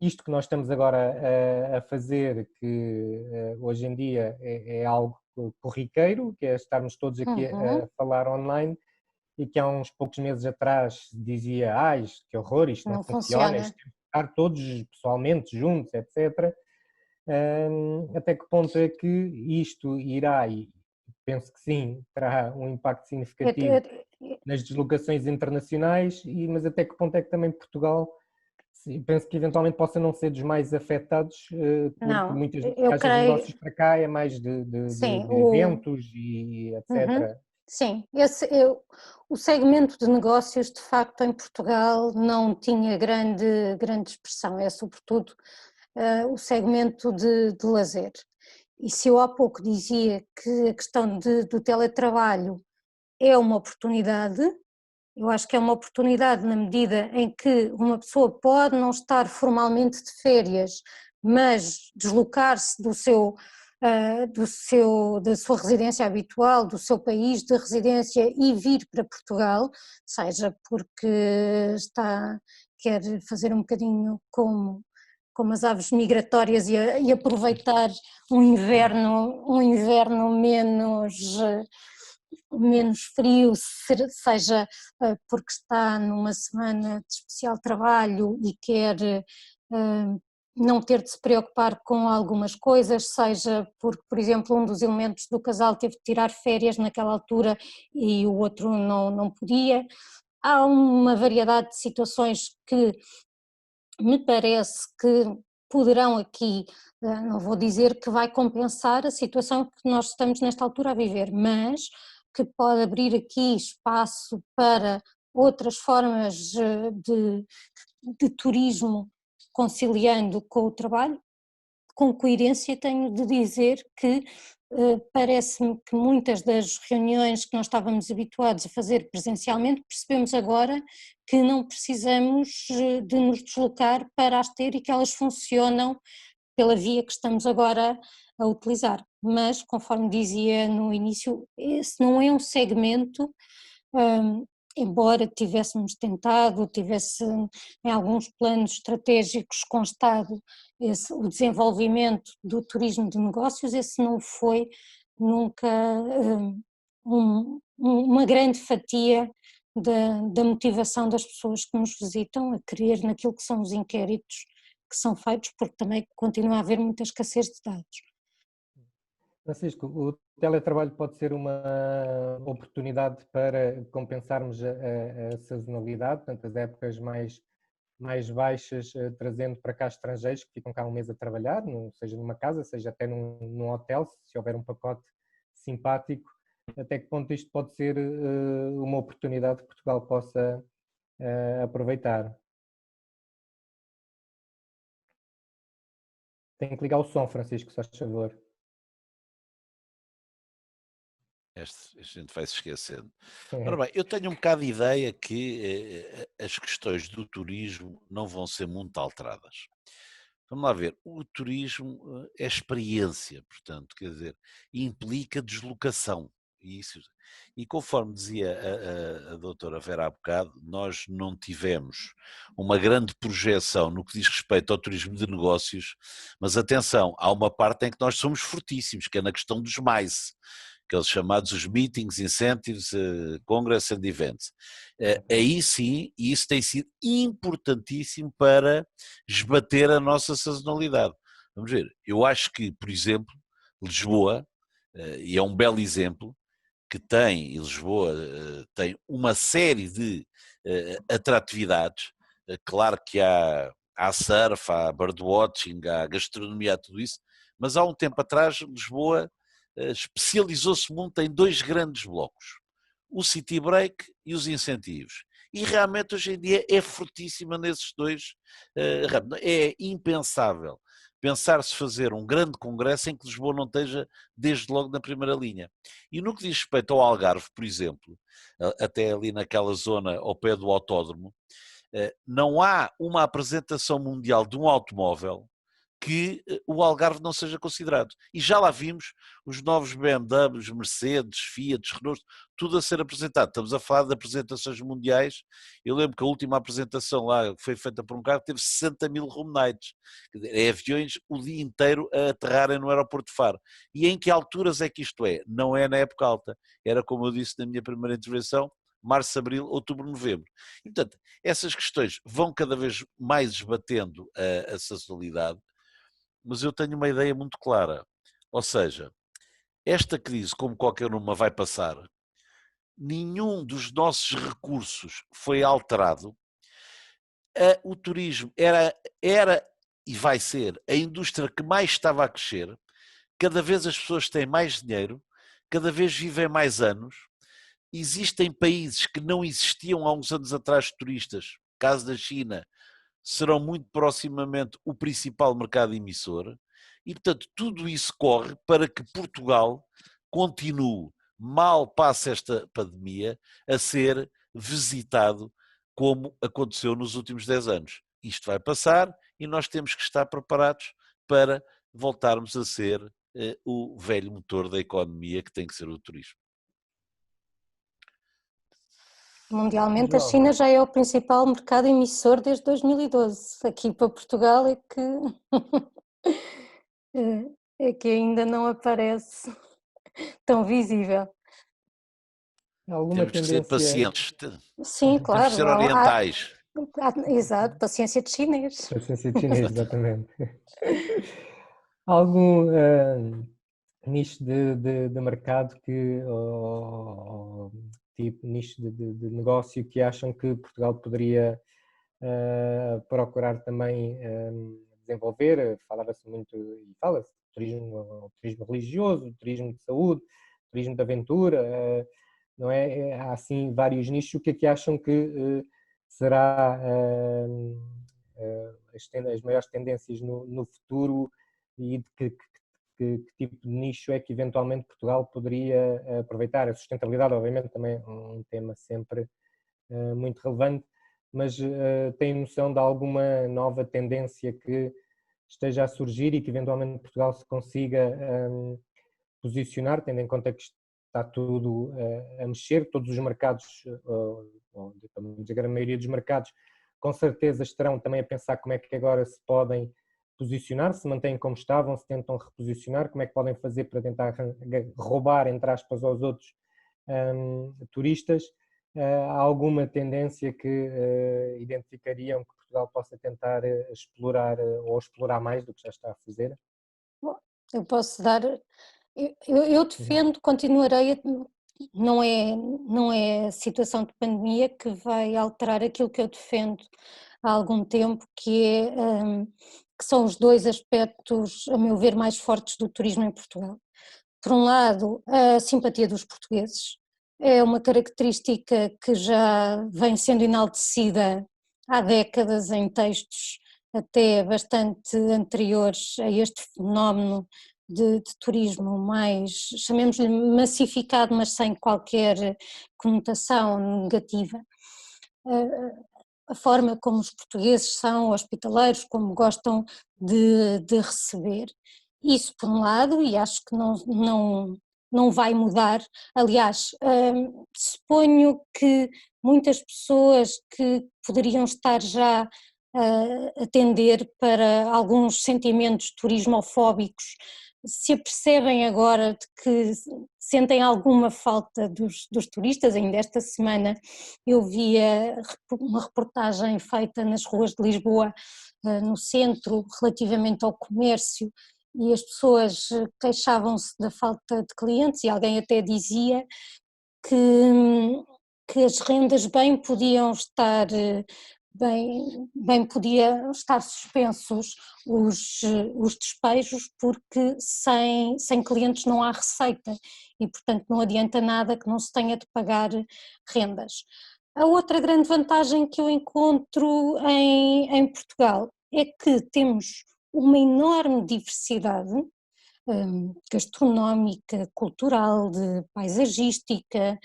isto que nós estamos agora a fazer, que hoje em dia é algo corriqueiro, que é estarmos todos aqui a falar online, e que há uns poucos meses atrás dizia, que horror, isto não funciona, isto tem que estar todos pessoalmente juntos, etc. Até que ponto é que isto irá, e penso que sim, terá um impacto significativo nas deslocações internacionais, mas até que ponto é que também Portugal, penso que eventualmente possa não ser dos mais afetados, porque muitas vezes os negócios para cá é mais de eventos e etc. Sim, o segmento de negócios, de facto, em Portugal não tinha grande expressão, é sobretudo o segmento de lazer. E se eu há pouco dizia que a questão do teletrabalho é uma oportunidade, eu acho que é uma oportunidade na medida em que uma pessoa pode não estar formalmente de férias, mas deslocar-se da sua residência habitual, do seu país de residência e vir para Portugal, seja porque quer fazer um bocadinho como as aves migratórias e aproveitar um inverno menos frio, seja porque está numa semana de especial trabalho e quer não ter de se preocupar com algumas coisas, seja porque, por exemplo, um dos elementos do casal teve de tirar férias naquela altura e o outro não podia. Há uma variedade de situações que me parece que poderão aqui, não vou dizer que vai compensar a situação que nós estamos nesta altura a viver, mas que pode abrir aqui espaço para outras formas de turismo conciliando com o trabalho. Com coerência tenho de dizer que parece-me que muitas das reuniões que nós estávamos habituados a fazer presencialmente, percebemos agora que não precisamos de nos deslocar para as ter e que elas funcionam pela via que estamos agora a utilizar. Mas, conforme dizia no início, esse não é um segmento, embora tivéssemos tentado, tivesse em alguns planos estratégicos constado o desenvolvimento do turismo de negócios, esse não foi nunca uma grande fatia da motivação das pessoas que nos visitam a crer naquilo que são os inquéritos que são feitos, porque também continua a haver muita escassez de dados. Francisco, o teletrabalho pode ser uma oportunidade para compensarmos a sazonalidade, portanto as épocas mais baixas, trazendo para cá estrangeiros que ficam cá um mês a trabalhar, seja numa casa, seja até num hotel, se houver um pacote simpático. Até que ponto isto pode ser uma oportunidade que Portugal possa aproveitar? Tem que ligar o som, Francisco, se faz favor. A gente vai se esquecendo. Ora bem, eu tenho um bocado de ideia que as questões do turismo não vão ser muito alteradas. Vamos lá ver, o turismo é experiência, portanto, quer dizer, implica deslocação. E isso E conforme dizia a doutora Vera há bocado, nós não tivemos uma grande projeção no que diz respeito ao turismo de negócios, mas atenção, há uma parte em que nós somos fortíssimos, que é na questão dos MICE, aqueles chamados os Meetings, Incentives, Congress and Events. Aí sim, e isso tem sido importantíssimo para esbater a nossa sazonalidade. Vamos ver, eu acho que, por exemplo, Lisboa, e é um belo exemplo, que tem, e Lisboa tem uma série de atratividades, claro que há surf, há birdwatching, há gastronomia, há tudo isso, mas há um tempo atrás Lisboa especializou-se muito em dois grandes blocos, o City Break e os incentivos. E realmente hoje em dia é fortíssima nesses dois ramos. É impensável pensar-se fazer um grande congresso em que Lisboa não esteja desde logo na primeira linha. E no que diz respeito ao Algarve, por exemplo, até ali naquela zona ao pé do autódromo, não há uma apresentação mundial de um automóvel que o Algarve não seja considerado. E já lá vimos os novos BMWs, Mercedes, Fiat, Renault, tudo a ser apresentado. Estamos a falar de apresentações mundiais. Eu lembro que a última apresentação lá que foi feita por um carro teve 60 mil room nights. É aviões o dia inteiro a aterrarem no aeroporto de Faro. E em que alturas é que isto é? Não é na época alta. Era, como eu disse na minha primeira intervenção, março, abril, outubro, novembro. E, portanto, essas questões vão cada vez mais esbatendo a sazonalidade, mas eu tenho uma ideia muito clara. Ou seja, esta crise, como qualquer uma, vai passar. Nenhum dos nossos recursos foi alterado. O turismo era e vai ser a indústria que mais estava a crescer. Cada vez as pessoas têm mais dinheiro, cada vez vivem mais anos. Existem países que não existiam há uns anos atrás turistas, caso da China, serão muito proximamente o principal mercado emissor e, portanto, tudo isso corre para que Portugal continue, mal passe esta pandemia, a ser visitado como aconteceu nos últimos 10 anos. Isto vai passar e nós temos que estar preparados para voltarmos a ser o velho motor da economia que tem que ser o turismo. Mundialmente, a China já é o principal mercado emissor desde 2012. Aqui para Portugal é que ainda não aparece tão visível. Alguma Temos que ser pacientes. Sim, claro. Temos que ser orientais. Exato, paciência de chinês. Paciência de chinês, exatamente. Algum nicho de mercado ou tipo nicho de negócio que acham que Portugal poderia procurar também desenvolver? Falava-se muito, e fala-se, turismo religioso, turismo de saúde, turismo de aventura, não é? Há assim vários nichos. O que é que acham que será as maiores tendências no futuro e de que tipo de nicho é que eventualmente Portugal poderia aproveitar? A sustentabilidade, obviamente, também é um tema sempre muito relevante, mas tem noção de alguma nova tendência que esteja a surgir e que eventualmente Portugal se consiga posicionar, tendo em conta que está tudo a mexer, todos os mercados, vamos dizer, a maioria dos mercados, com certeza estarão também a pensar como é que agora se podem posicionar, se mantêm como estavam, se tentam reposicionar, como é que podem fazer para tentar roubar, entre aspas, aos outros turistas. Há alguma tendência que identificariam que Portugal possa tentar explorar ou explorar mais do que já está a fazer? Bom, eu posso dar... Eu defendo, continuarei, não é a situação de pandemia que vai alterar aquilo que eu defendo há algum tempo, que são os dois aspectos, a meu ver, mais fortes do turismo em Portugal. Por um lado, a simpatia dos portugueses, é uma característica que já vem sendo enaltecida há décadas em textos até bastante anteriores a este fenómeno de turismo mais, chamemos-lhe massificado, mas sem qualquer conotação negativa. A forma como os portugueses são hospitaleiros, como gostam de receber. Isso por um lado, e acho que não não vai mudar. Aliás, suponho que muitas pessoas que poderiam estar já a tender para alguns sentimentos turismofóbicos se apercebem agora de que sentem alguma falta dos turistas. Ainda esta semana eu via uma reportagem feita nas ruas de Lisboa, no centro, relativamente ao comércio, e as pessoas queixavam-se da falta de clientes, e alguém até dizia que as rendas bem podiam estar podia estar suspensos os despejos, porque sem clientes não há receita e, portanto, não adianta nada que não se tenha de pagar rendas. A outra grande vantagem que eu encontro em Portugal é que temos uma enorme diversidade gastronómica, cultural, paisagística,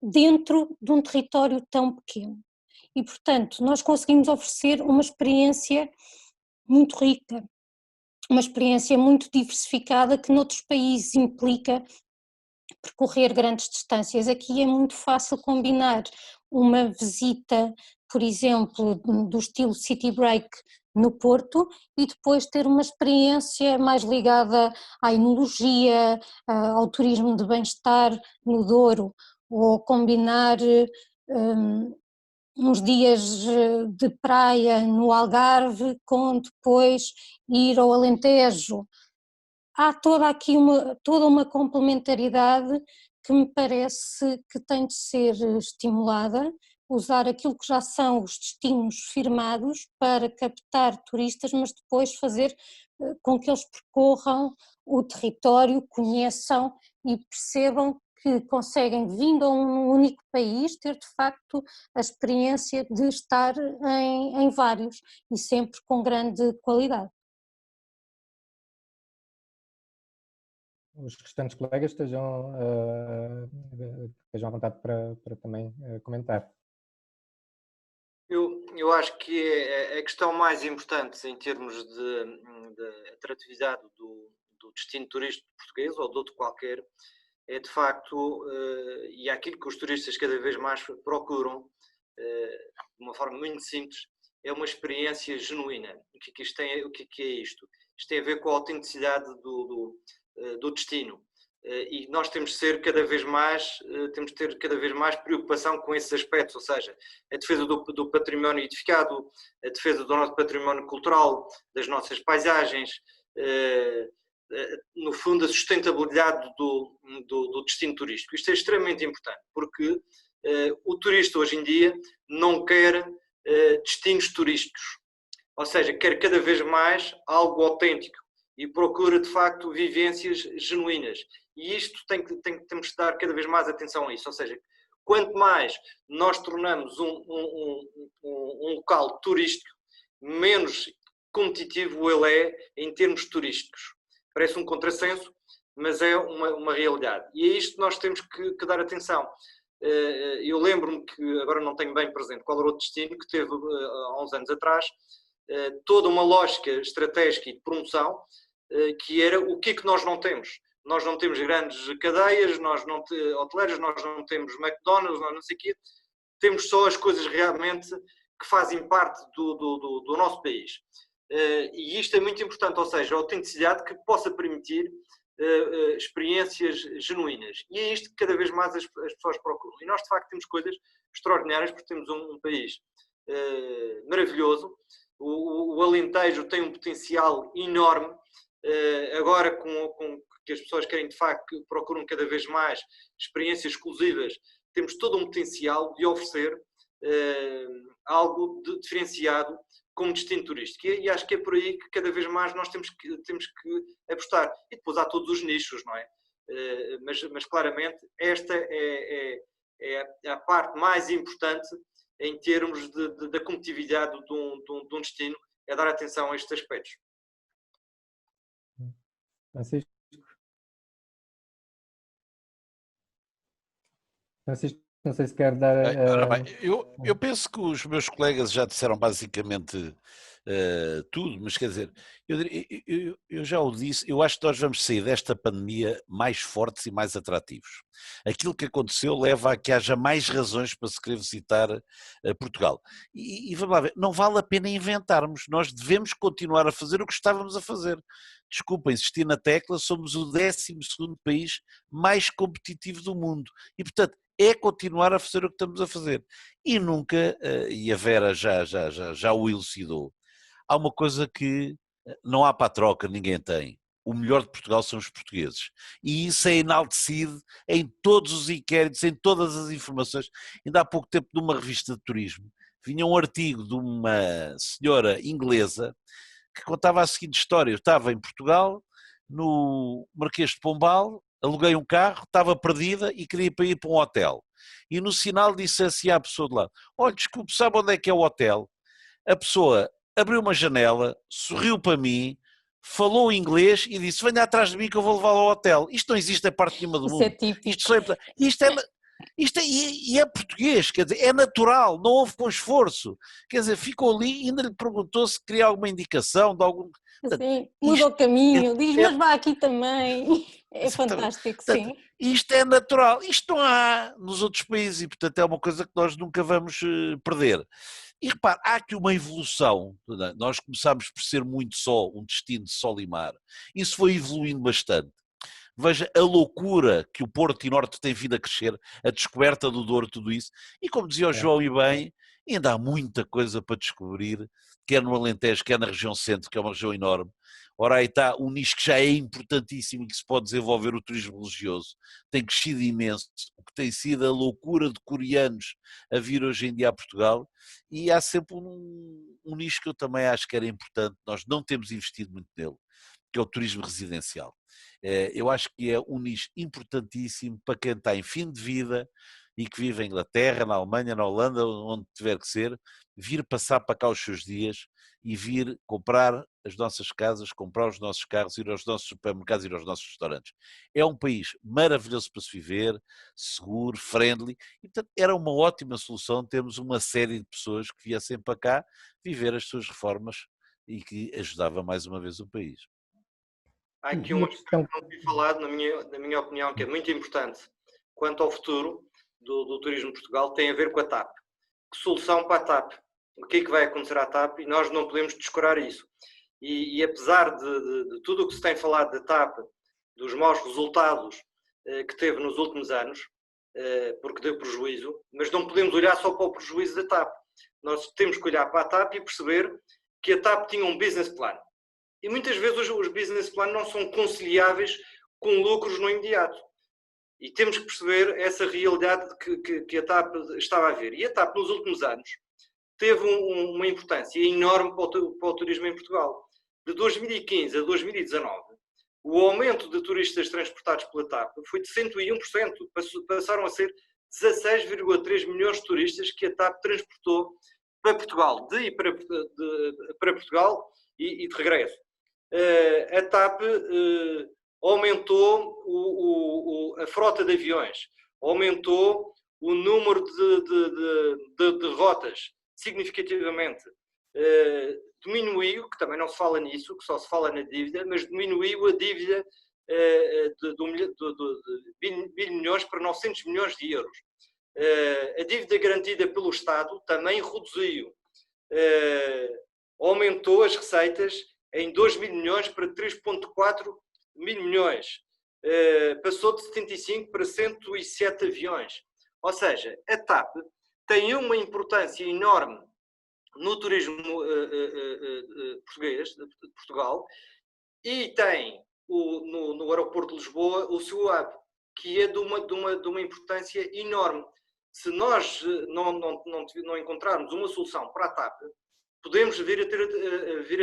dentro de um território tão pequeno. E, portanto, nós conseguimos oferecer uma experiência muito rica, uma experiência muito diversificada que noutros países implica percorrer grandes distâncias. Aqui é muito fácil combinar uma visita, por exemplo, do estilo city break no Porto e depois ter uma experiência mais ligada à enologia, ao turismo de bem-estar no Douro, ou combinar uns dias de praia no Algarve com depois ir ao Alentejo. Há toda uma complementaridade que me parece que tem de ser estimulada, usar aquilo que já são os destinos firmados para captar turistas, mas depois fazer com que eles percorram o território, conheçam e percebam que conseguem, vindo a um único país, ter de facto a experiência de estar em vários e sempre com grande qualidade. Os restantes colegas estejam à vontade para também comentar. Eu acho que a questão mais importante em termos de atratividade do destino turístico português ou de outro qualquer é de facto, e é aquilo que os turistas cada vez mais procuram, de uma forma muito simples, é uma experiência genuína. O que é isto? Isto tem a ver com a autenticidade do destino. E nós temos de ter cada vez mais preocupação com esses aspectos, ou seja, a defesa do património edificado, a defesa do nosso património cultural, das nossas paisagens, no fundo a sustentabilidade do destino turístico. Isto é extremamente importante, porque o turista hoje em dia não quer destinos turísticos, ou seja, quer cada vez mais algo autêntico e procura de facto vivências genuínas. E isto temos de dar cada vez mais atenção a isso, ou seja, quanto mais nós tornamos um local turístico, menos competitivo ele é em termos turísticos. Parece um contrassenso, mas é uma realidade. E é isto que nós temos que dar atenção. Eu lembro-me que, agora não tenho bem presente qual era o destino, que teve há uns anos atrás, toda uma lógica estratégica e de promoção, que era o que é que nós não temos. Nós não temos grandes cadeias, hoteleiras, nós não temos McDonald's, nós não sei o quê. Temos só as coisas realmente que fazem parte do nosso país. E isto é muito importante, ou seja, a autenticidade que possa permitir experiências genuínas. E é isto que cada vez mais as pessoas procuram. E nós, de facto, temos coisas extraordinárias, porque temos um país maravilhoso. O Alentejo tem um potencial enorme. Agora, com que as pessoas querem, de facto, procuram cada vez mais experiências exclusivas, temos todo um potencial de oferecer algo diferenciado como destino turístico. E acho que é por aí que cada vez mais nós temos que apostar. E depois há todos os nichos, não é? Mas claramente esta é a parte mais importante em termos da competitividade de um destino, é dar atenção a estes aspectos. Francisco, não sei se quer dar... Ora bem, eu penso que os meus colegas já disseram basicamente tudo, mas quer dizer, eu já o disse, eu acho que nós vamos sair desta pandemia mais fortes e mais atrativos. Aquilo que aconteceu leva a que haja mais razões para se querer visitar Portugal. E vamos lá ver, não vale a pena inventarmos, nós devemos continuar a fazer o que estávamos a fazer. Desculpa insistir na tecla, somos o 12º país mais competitivo do mundo e, portanto, é continuar a fazer o que estamos a fazer. E nunca, e a Vera já o elucidou, há uma coisa que não há para a troca, ninguém tem. O melhor de Portugal são os portugueses. E isso é enaltecido em todos os inquéritos, em todas as informações. Ainda há pouco tempo, numa revista de turismo, vinha um artigo de uma senhora inglesa que contava a seguinte história. Eu estava em Portugal, no Marquês de Pombal, aluguei um carro, estava perdida e queria ir para um hotel. E no sinal disse assim à pessoa de lá: olha, desculpe, sabe onde é que é o hotel? A pessoa abriu uma janela, sorriu para mim, falou inglês e disse: venha atrás de mim que eu vou levá-lo ao hotel. Isto não existe em parte nenhuma do mundo. Isso é típico. Isto é português, quer dizer, é natural, não houve com esforço. Quer dizer, ficou ali e ainda lhe perguntou se queria alguma indicação de algum... Sim, muda o caminho, diz, mas vá aqui também. É Exatamente. fantástico, Portanto, sim. isto é natural, isto não há nos outros países e, portanto, é uma coisa que nós nunca vamos perder. E repare, há aqui uma evolução, nós começámos por ser muito só um destino de sol e mar, isso foi evoluindo bastante. Veja a loucura que o Porto e Norte têm vindo a crescer, a descoberta do Douro, tudo isso, e como dizia o João e bem, ainda há muita coisa para descobrir, quer no Alentejo, quer na região centro, que é uma região enorme. Ora, aí está um nicho que já é importantíssimo e que se pode desenvolver, o turismo religioso. Tem crescido imenso, o que tem sido a loucura de coreanos a vir hoje em dia a Portugal, e há sempre um nicho que eu também acho que era importante, nós não temos investido muito nele, que é o turismo residencial. Eu acho que é um nicho importantíssimo para quem está em fim de vida e que vive em Inglaterra, na Alemanha, na Holanda, onde tiver que ser, vir passar para cá os seus dias e vir comprar as nossas casas, comprar os nossos carros, ir aos nossos supermercados, ir aos nossos restaurantes. É um país maravilhoso para se viver, seguro, friendly, e portanto era uma ótima solução termos uma série de pessoas que viessem para cá viver as suas reformas e que ajudava mais uma vez o país. Há aqui um aspecto que não fui falado, na minha opinião, que é muito importante quanto ao futuro do turismo de Portugal, tem a ver com a TAP. Que solução para a TAP? O que é que vai acontecer à TAP? E nós não podemos descurar isso. E apesar de tudo o que se tem falado da TAP, dos maus resultados que teve nos últimos anos, porque deu prejuízo, mas não podemos olhar só para o prejuízo da TAP. Nós temos que olhar para a TAP e perceber que a TAP tinha um business plan. E muitas vezes os business plans não são conciliáveis com lucros no imediato. E temos que perceber essa realidade que a TAP estava a ver. E a TAP, nos últimos anos, teve uma importância enorme para o turismo em Portugal. De 2015 a 2019, o aumento de turistas transportados pela TAP foi de 101%. Passaram a ser 16,3 milhões de turistas que a TAP transportou para Portugal, para Portugal e de regresso. A TAP aumentou a frota de aviões, aumentou o número de rotas significativamente, diminuiu, que também não se fala nisso, que só se fala na dívida, mas diminuiu a dívida de 20 milhões para 900 milhões de euros. A dívida garantida pelo Estado também reduziu, aumentou as receitas em 2 mil milhões para 3,4 mil milhões. Passou de 75 para 107 aviões. Ou seja, a TAP tem uma importância enorme no turismo português, de Portugal, e tem no aeroporto de Lisboa o seu hub, que é de uma importância enorme. Se nós não encontrarmos uma solução para a TAP, podemos vir a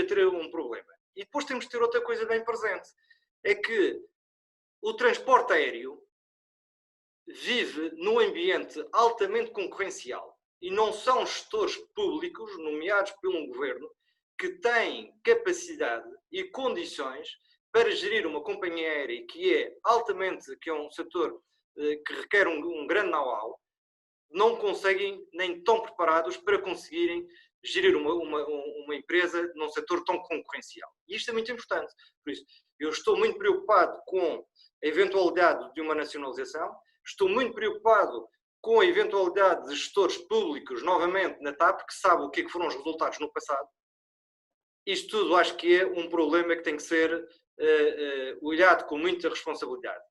ter um problema. E depois temos de ter outra coisa bem presente, é que o transporte aéreo vive num ambiente altamente concorrencial e não são gestores públicos, nomeados pelo governo, que têm capacidade e condições para gerir uma companhia aérea que é um setor que requer um grande know-how, não conseguem nem estão preparados para conseguirem gerir uma empresa num setor tão concorrencial. E isto é muito importante. Por isso, eu estou muito preocupado com a eventualidade de uma nacionalização, estou muito preocupado com a eventualidade de gestores públicos novamente na TAP, que sabe o que foram os resultados no passado. Isto tudo acho que é um problema que tem que ser olhado com muita responsabilidade.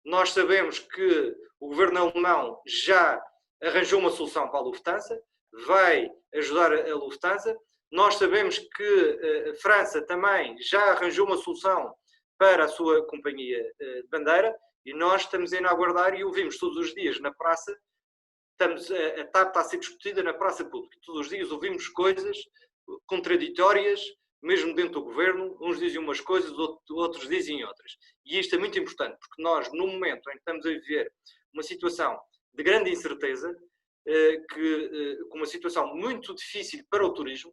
Nós sabemos que o governo alemão já arranjou uma solução para a Lufthansa, vai ajudar a Lufthansa. Nós sabemos que a França também já arranjou uma solução para a sua companhia de bandeira e nós estamos a aguardar e ouvimos todos os dias na praça, a TAP está a ser discutida na praça pública. Todos os dias ouvimos coisas contraditórias, mesmo dentro do governo, uns dizem umas coisas, outros dizem outras. E isto é muito importante, porque nós, no momento em que estamos a viver uma situação de grande incerteza, com uma situação muito difícil para o turismo,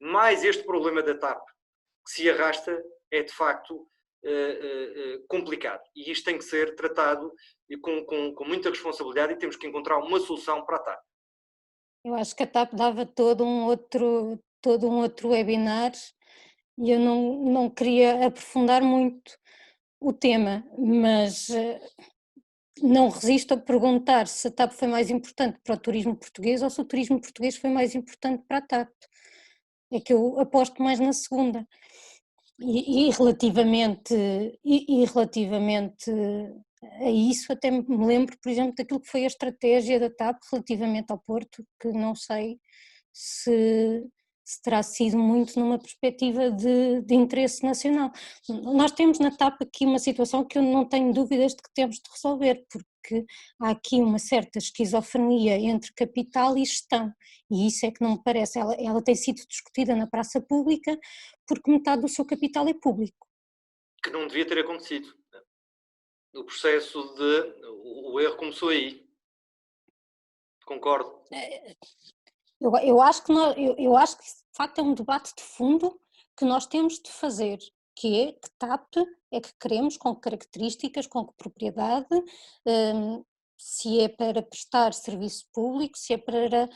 mais este problema da TAP que se arrasta é de facto complicado. E isto tem que ser tratado com muita responsabilidade e temos que encontrar uma solução para a TAP. Eu acho que a TAP dava todo um outro webinar e eu não queria aprofundar muito o tema, mas não resisto a perguntar se a TAP foi mais importante para o turismo português ou se o turismo português foi mais importante para a TAP. É que eu aposto mais na segunda. E relativamente a isso, até me lembro, por exemplo, daquilo que foi a estratégia da TAP relativamente ao Porto, que não sei se terá sido muito numa perspectiva de interesse nacional. Nós temos na TAP aqui uma situação que eu não tenho dúvidas de que temos de resolver, porque há aqui uma certa esquizofrenia entre capital e gestão, e isso é que não me parece. Ela tem sido discutida na praça pública porque metade do seu capital é público. Que não devia ter acontecido. O processo o erro começou aí. Concordo. Eu acho que de facto é um debate de fundo que nós temos de fazer, que é que TAP é que queremos, com que características, com que propriedade, se é para prestar serviço público, se é para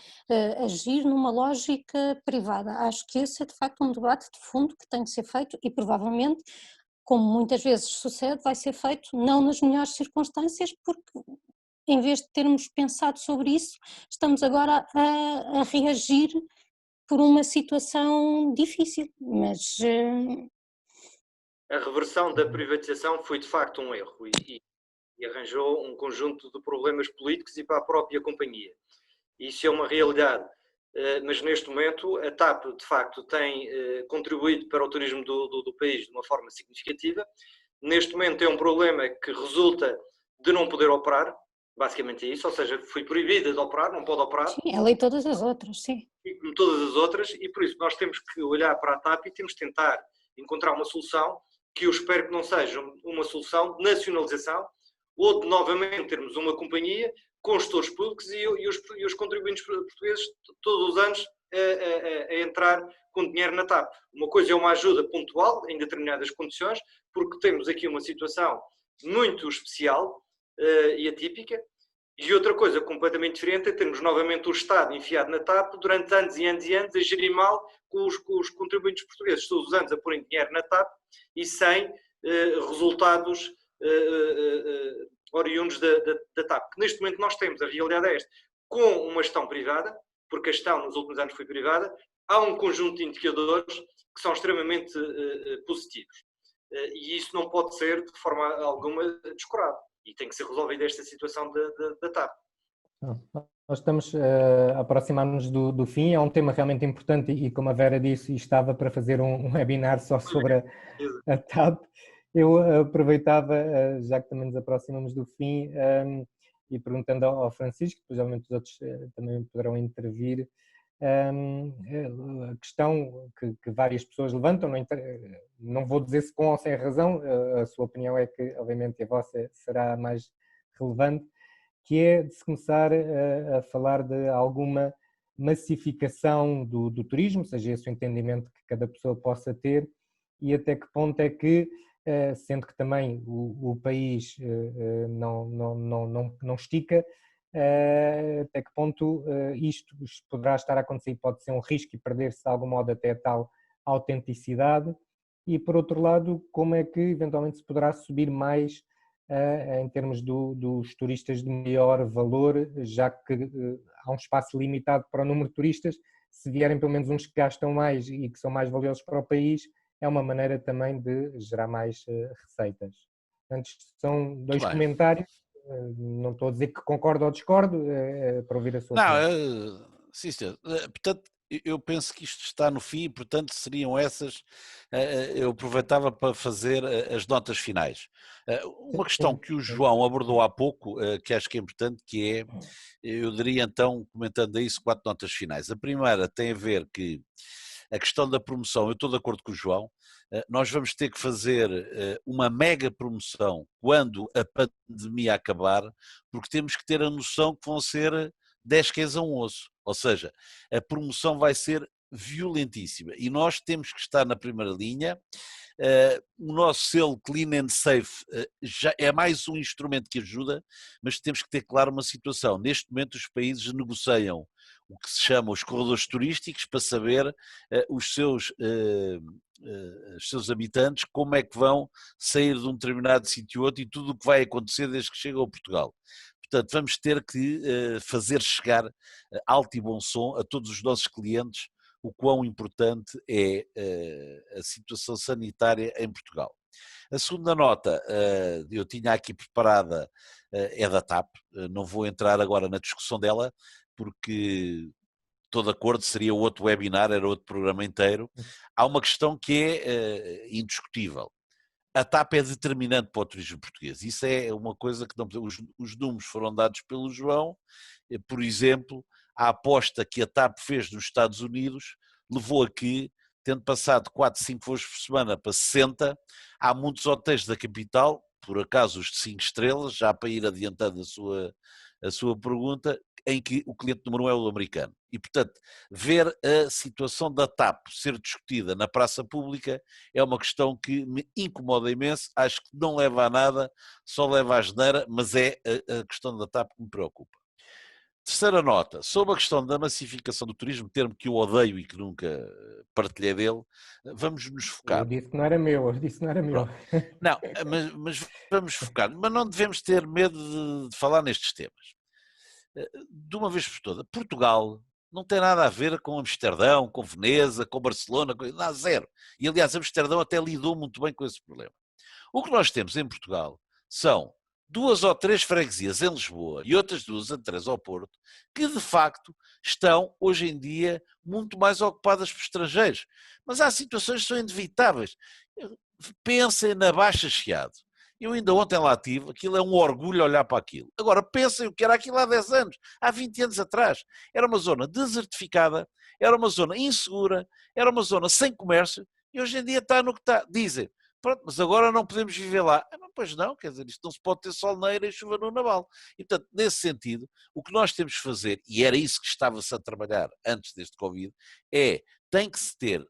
agir numa lógica privada. Acho que esse é de facto um debate de fundo que tem de ser feito e provavelmente, como muitas vezes sucede, vai ser feito não nas melhores circunstâncias, porque em vez de termos pensado sobre isso, estamos agora a reagir por uma situação difícil, mas... A reversão da privatização foi de facto um erro e arranjou um conjunto de problemas políticos e para a própria companhia. Isso é uma realidade, mas neste momento a TAP de facto tem contribuído para o turismo do país de uma forma significativa. Neste momento é um problema que resulta de não poder operar, basicamente é isso, ou seja, foi proibida de operar, não pode operar. Sim, ela e todas as outras, sim. E como todas as outras, e por isso nós temos que olhar para a TAP e temos que tentar encontrar uma solução que eu espero que não seja uma solução de nacionalização ou de novamente termos uma companhia com gestores públicos e os contribuintes portugueses todos os anos a entrar com dinheiro na TAP. Uma coisa é uma ajuda pontual em determinadas condições, porque temos aqui uma situação muito especial e atípica, e outra coisa completamente diferente é termos novamente o Estado enfiado na TAP durante anos e anos e anos a gerir mal com os contribuintes portugueses todos os anos a porem dinheiro na TAP e sem resultados oriundos da TAP. Que neste momento nós temos, a realidade é esta, com uma gestão privada, porque a gestão nos últimos anos foi privada, há um conjunto de indicadores que são extremamente positivos. E isso não pode ser de forma alguma descurado. E tem que ser resolvida esta situação da TAP. Nós estamos a aproximar-nos do fim, é um tema realmente importante e como a Vera disse, estava para fazer um webinar só sobre a TAP. Eu aproveitava, já que também nos aproximamos do fim, e perguntando ao Francisco, depois obviamente os outros também poderão intervir, a questão que várias pessoas levantam, não vou dizer se com ou sem razão, a sua opinião é que obviamente a vossa será mais relevante, que é de se começar a falar de alguma massificação do turismo, seja esse o entendimento que cada pessoa possa ter e até que ponto é que, sendo que também o país não estica, até que ponto isto poderá estar a acontecer e pode ser um risco e perder-se de algum modo até tal autenticidade, e por outro lado, como é que eventualmente se poderá subir mais em termos dos turistas de maior valor, já que há um espaço limitado para o número de turistas, se vierem pelo menos uns que gastam mais e que são mais valiosos para o país, é uma maneira também de gerar mais receitas. Portanto, são dois comentários, não estou a dizer que concordo ou discordo, para ouvir a sua opinião. Não, sim, senhor. Portanto, eu penso que isto está no fim, portanto seriam essas, eu aproveitava para fazer as notas finais. Uma questão que o João abordou há pouco, que acho que é importante, que é, eu diria então, comentando a isso, 4 notas finais. A primeira tem a ver que a questão da promoção, eu estou de acordo com o João, nós vamos ter que fazer uma mega promoção quando a pandemia acabar, porque temos que ter a noção que vão ser 10 queijos a um osso, ou seja, a promoção vai ser violentíssima e nós temos que estar na primeira linha. O nosso selo Clean and Safe já é mais um instrumento que ajuda, mas temos que ter claro uma situação. Neste momento os países negociam o que se chama os corredores turísticos para saber os seus habitantes como é que vão sair de um determinado sítio ou outro e tudo o que vai acontecer desde que chegam a Portugal. Portanto, vamos ter que fazer chegar alto e bom som a todos os nossos clientes o quão importante é a situação sanitária em Portugal. A segunda nota, eu tinha aqui preparada, é da TAP, não vou entrar agora na discussão dela, porque estou de acordo, seria outro webinar, era outro programa inteiro. Há uma questão que é indiscutível. A TAP é determinante para o turismo português. Isso é uma coisa que não, os números foram dados pelo João. Por exemplo, a aposta que a TAP fez nos Estados Unidos levou a que, tendo passado 4, 5 voos por semana para 60, há muitos hotéis da capital, por acaso os de 5 estrelas, já para ir adiantando a sua pergunta, em que o cliente número 1 é o americano. E, portanto, ver a situação da TAP ser discutida na praça pública é uma questão que me incomoda imenso, acho que não leva a nada, só leva à asneira, mas é a questão da TAP que me preocupa. Terceira nota, sobre a questão da massificação do turismo, termo que eu odeio e que nunca partilhei dele, vamos nos focar. Eu disse que não era meu, Não, mas vamos focar, mas não devemos ter medo de falar nestes temas. De uma vez por toda, Portugal não tem nada a ver com Amsterdão, com Veneza, com Barcelona, nada, zero. E aliás, Amsterdão até lidou muito bem com esse problema. O que nós temos em Portugal são 2 ou 3 freguesias em Lisboa e outras 2 ou 3 ao Porto, que de facto estão hoje em dia muito mais ocupadas por estrangeiros. Mas há situações que são inevitáveis. Pensem na Baixa Chiado. Eu ainda ontem lá estive, aquilo é um orgulho olhar para aquilo. Agora pensem o que era aquilo há 10 anos, há 20 anos atrás. Era uma zona desertificada, era uma zona insegura, era uma zona sem comércio e hoje em dia está no que está. Dizem, pronto, mas agora não podemos viver lá. Pois não, quer dizer, isto não se pode ter sol na eira e chuva no naval. E portanto, nesse sentido, o que nós temos de fazer, e era isso que estava-se a trabalhar antes deste Covid, tem que se ter,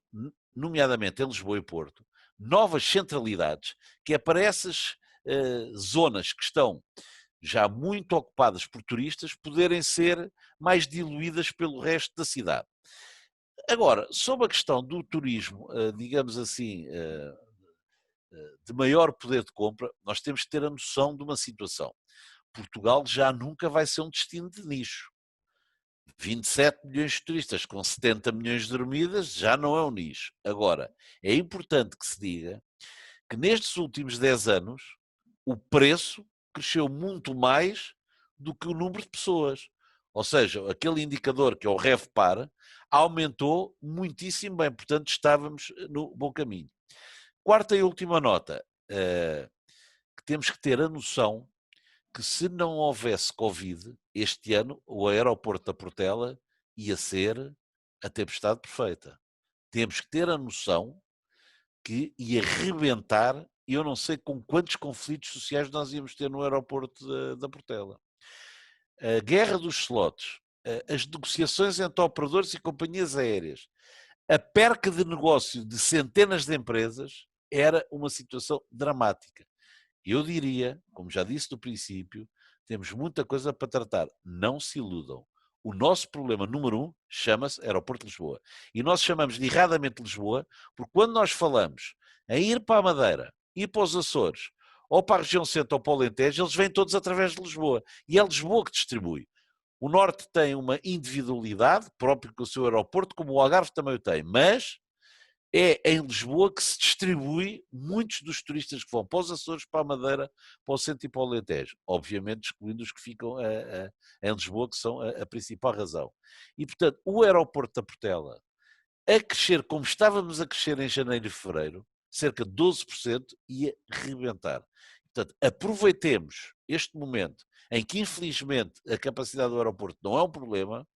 nomeadamente em Lisboa e Porto, novas centralidades, que é para essas zonas que estão já muito ocupadas por turistas, poderem ser mais diluídas pelo resto da cidade. Agora, sobre a questão do turismo, digamos assim, de maior poder de compra, nós temos que ter a noção de uma situação. Portugal já nunca vai ser um destino de nicho. 27 milhões de turistas com 70 milhões de dormidas já não é um nicho. Agora, é importante que se diga que nestes últimos 10 anos o preço cresceu muito mais do que o número de pessoas. Ou seja, aquele indicador que é o RevPAR aumentou muitíssimo bem, portanto estávamos no bom caminho. Quarta e última nota, que temos que ter a noção que se não houvesse Covid, este ano o aeroporto da Portela ia ser a tempestade perfeita. Temos que ter a noção que ia rebentar, e eu não sei com quantos conflitos sociais nós íamos ter no aeroporto da Portela. A guerra dos slots, as negociações entre operadores e companhias aéreas, a perca de negócio de centenas de empresas era uma situação dramática. Eu diria, como já disse no princípio, temos muita coisa para tratar. Não se iludam. O nosso problema número 1 chama-se Aeroporto de Lisboa. E nós chamamos de erradamente Lisboa, porque quando nós falamos em ir para a Madeira, ir para os Açores, ou para a região centro ou para o Alentejo, eles vêm todos através de Lisboa. E é Lisboa que distribui. O Norte tem uma individualidade própria com o seu aeroporto, como o Algarve também o tem, mas é em Lisboa que se distribui muitos dos turistas que vão para os Açores, para a Madeira, para o centro e para o Alentejo. Obviamente excluindo os que ficam em Lisboa, que são a principal razão. E, portanto, o aeroporto da Portela, a crescer como estávamos a crescer em janeiro e fevereiro, cerca de 12%, ia rebentar. Portanto, aproveitemos este momento em que, infelizmente, a capacidade do aeroporto não é um problema.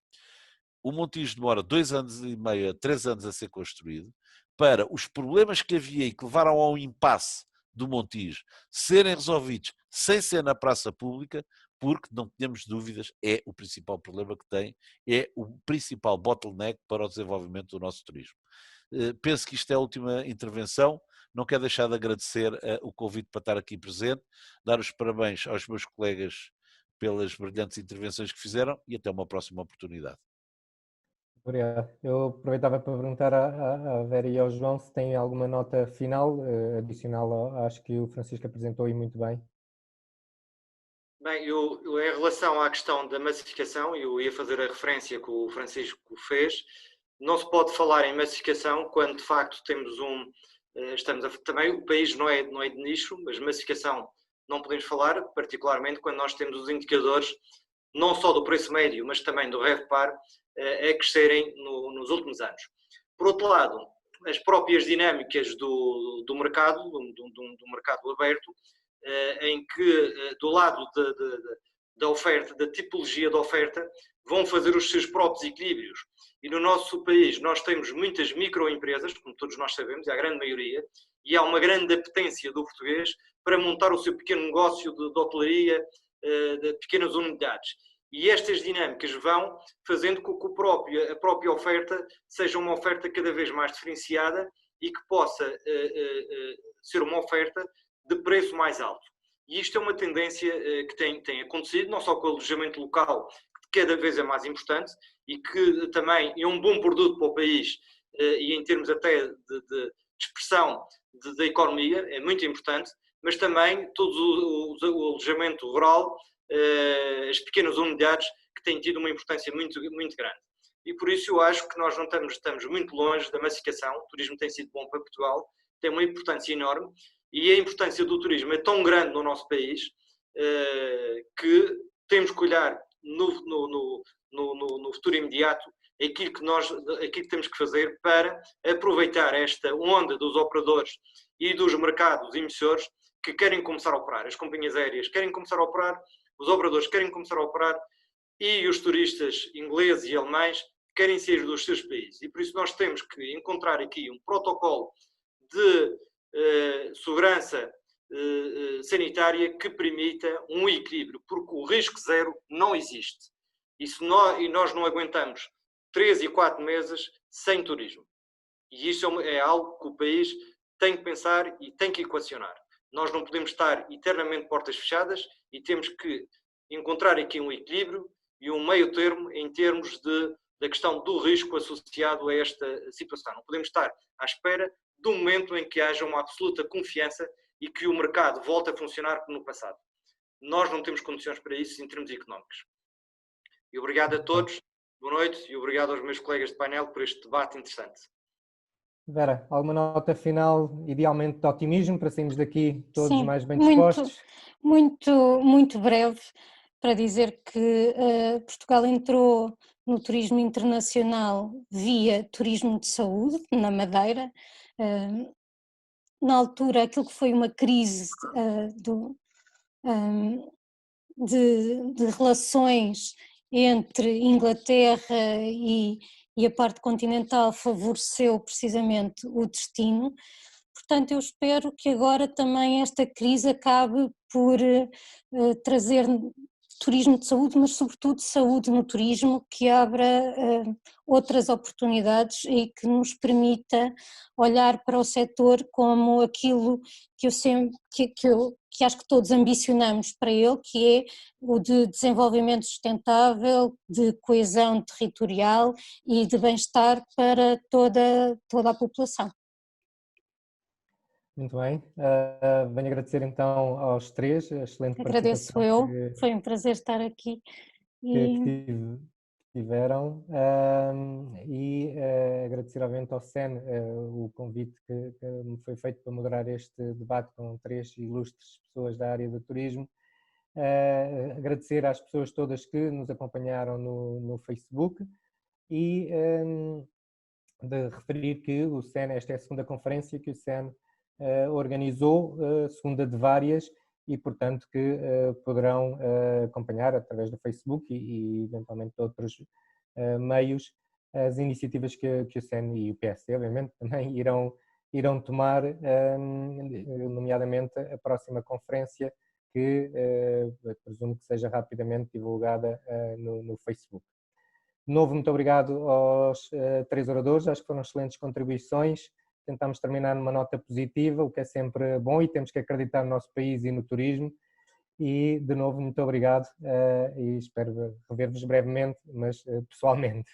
O Montijo demora 2 anos e meio, 3 anos a ser construído, para os problemas que havia e que levaram ao impasse do Montijo serem resolvidos sem ser na praça pública, porque, não temos dúvidas, é o principal problema que tem, é o principal bottleneck para o desenvolvimento do nosso turismo. Penso que isto é a última intervenção. Não quero deixar de agradecer o convite para estar aqui presente, dar os parabéns aos meus colegas pelas brilhantes intervenções que fizeram e até uma próxima oportunidade. Obrigado. Eu aproveitava para perguntar à Vera e ao João se têm alguma nota final, adicional, acho que o Francisco apresentou aí muito bem. Bem, eu em relação à questão da massificação, eu ia fazer a referência que o Francisco fez, não se pode falar em massificação quando de facto temos também o país não é de nicho, mas massificação não podemos falar, particularmente quando nós temos os indicadores não só do preço médio, mas também do RevPAR a crescerem nos últimos anos. Por outro lado, as próprias dinâmicas do mercado, do mercado aberto, em que do lado da oferta, da tipologia da oferta, vão fazer os seus próprios equilíbrios. E no nosso país nós temos muitas microempresas, como todos nós sabemos, é a grande maioria, e há uma grande apetência do português para montar o seu pequeno negócio de hotelaria, de pequenas unidades. E estas dinâmicas vão fazendo com que a própria oferta seja uma oferta cada vez mais diferenciada e que possa ser uma oferta de preço mais alto. E isto é uma tendência que tem acontecido, não só com o alojamento local, que cada vez é mais importante e que também é um bom produto para o país e em termos até de expressão da economia, é muito importante, mas também todo o alojamento rural, as pequenas unidades que têm tido uma importância muito, muito grande. E por isso eu acho que nós não estamos muito longe da massificação. O turismo tem sido bom para Portugal, tem uma importância enorme e a importância do turismo é tão grande no nosso país que temos que olhar no futuro imediato aquilo que temos que fazer para aproveitar esta onda dos operadores e dos mercados emissores que querem começar a operar. As companhias aéreas querem começar a operar, os operadores querem começar a operar e os turistas ingleses e alemães querem sair dos seus países. E por isso nós temos que encontrar aqui um protocolo de segurança sanitária que permita um equilíbrio, porque o risco zero não existe. E nós não aguentamos 3 e 4 meses sem turismo. E isso é algo que o país tem que pensar e tem que equacionar. Nós não podemos estar eternamente portas fechadas e temos que encontrar aqui um equilíbrio e um meio termo em termos da questão do risco associado a esta situação. Não podemos estar à espera do momento em que haja uma absoluta confiança e que o mercado volte a funcionar como no passado. Nós não temos condições para isso em termos económicos. E obrigado a todos, boa noite e obrigado aos meus colegas de painel por este debate interessante. Vera, alguma nota final, idealmente de otimismo, para sairmos daqui todos mais bem dispostos? Muito breve, para dizer que Portugal entrou no turismo internacional via turismo de saúde, na Madeira. Na altura, aquilo que foi uma crise de relações entre Inglaterra e a parte continental favoreceu precisamente o destino. Portanto, eu espero que agora também esta crise acabe por trazer turismo de saúde, mas sobretudo saúde no turismo, que abra outras oportunidades e que nos permita olhar para o setor como aquilo que que acho que todos ambicionamos para ele, que é o de desenvolvimento sustentável, de coesão territorial e de bem-estar para toda a população. Muito bem, venho agradecer então aos três, a excelente Agradeço participação foi um prazer estar aqui. que tiveram e agradecer obviamente ao SEN o convite que me foi feito para moderar este debate com três ilustres pessoas da área do turismo. Agradecer às pessoas todas que nos acompanharam no Facebook e de referir que o SEN, esta é a segunda conferência que o SEN organizou, segunda de várias, e portanto que poderão acompanhar através do Facebook e eventualmente de outros meios as iniciativas que o SEN e o PSD obviamente também irão tomar, nomeadamente a próxima conferência que presumo que seja rapidamente divulgada no Facebook. De novo, muito obrigado aos três oradores, acho que foram excelentes contribuições. Tentámos terminar numa nota positiva, o que é sempre bom, e temos que acreditar no nosso país e no turismo. E, de novo, muito obrigado e espero rever-vos brevemente, mas pessoalmente.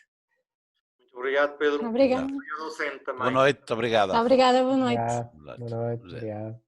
Muito obrigado, Pedro. Obrigado. Obrigado ao Sen também. Boa noite, obrigado. Obrigada, boa noite. Boa noite, obrigado.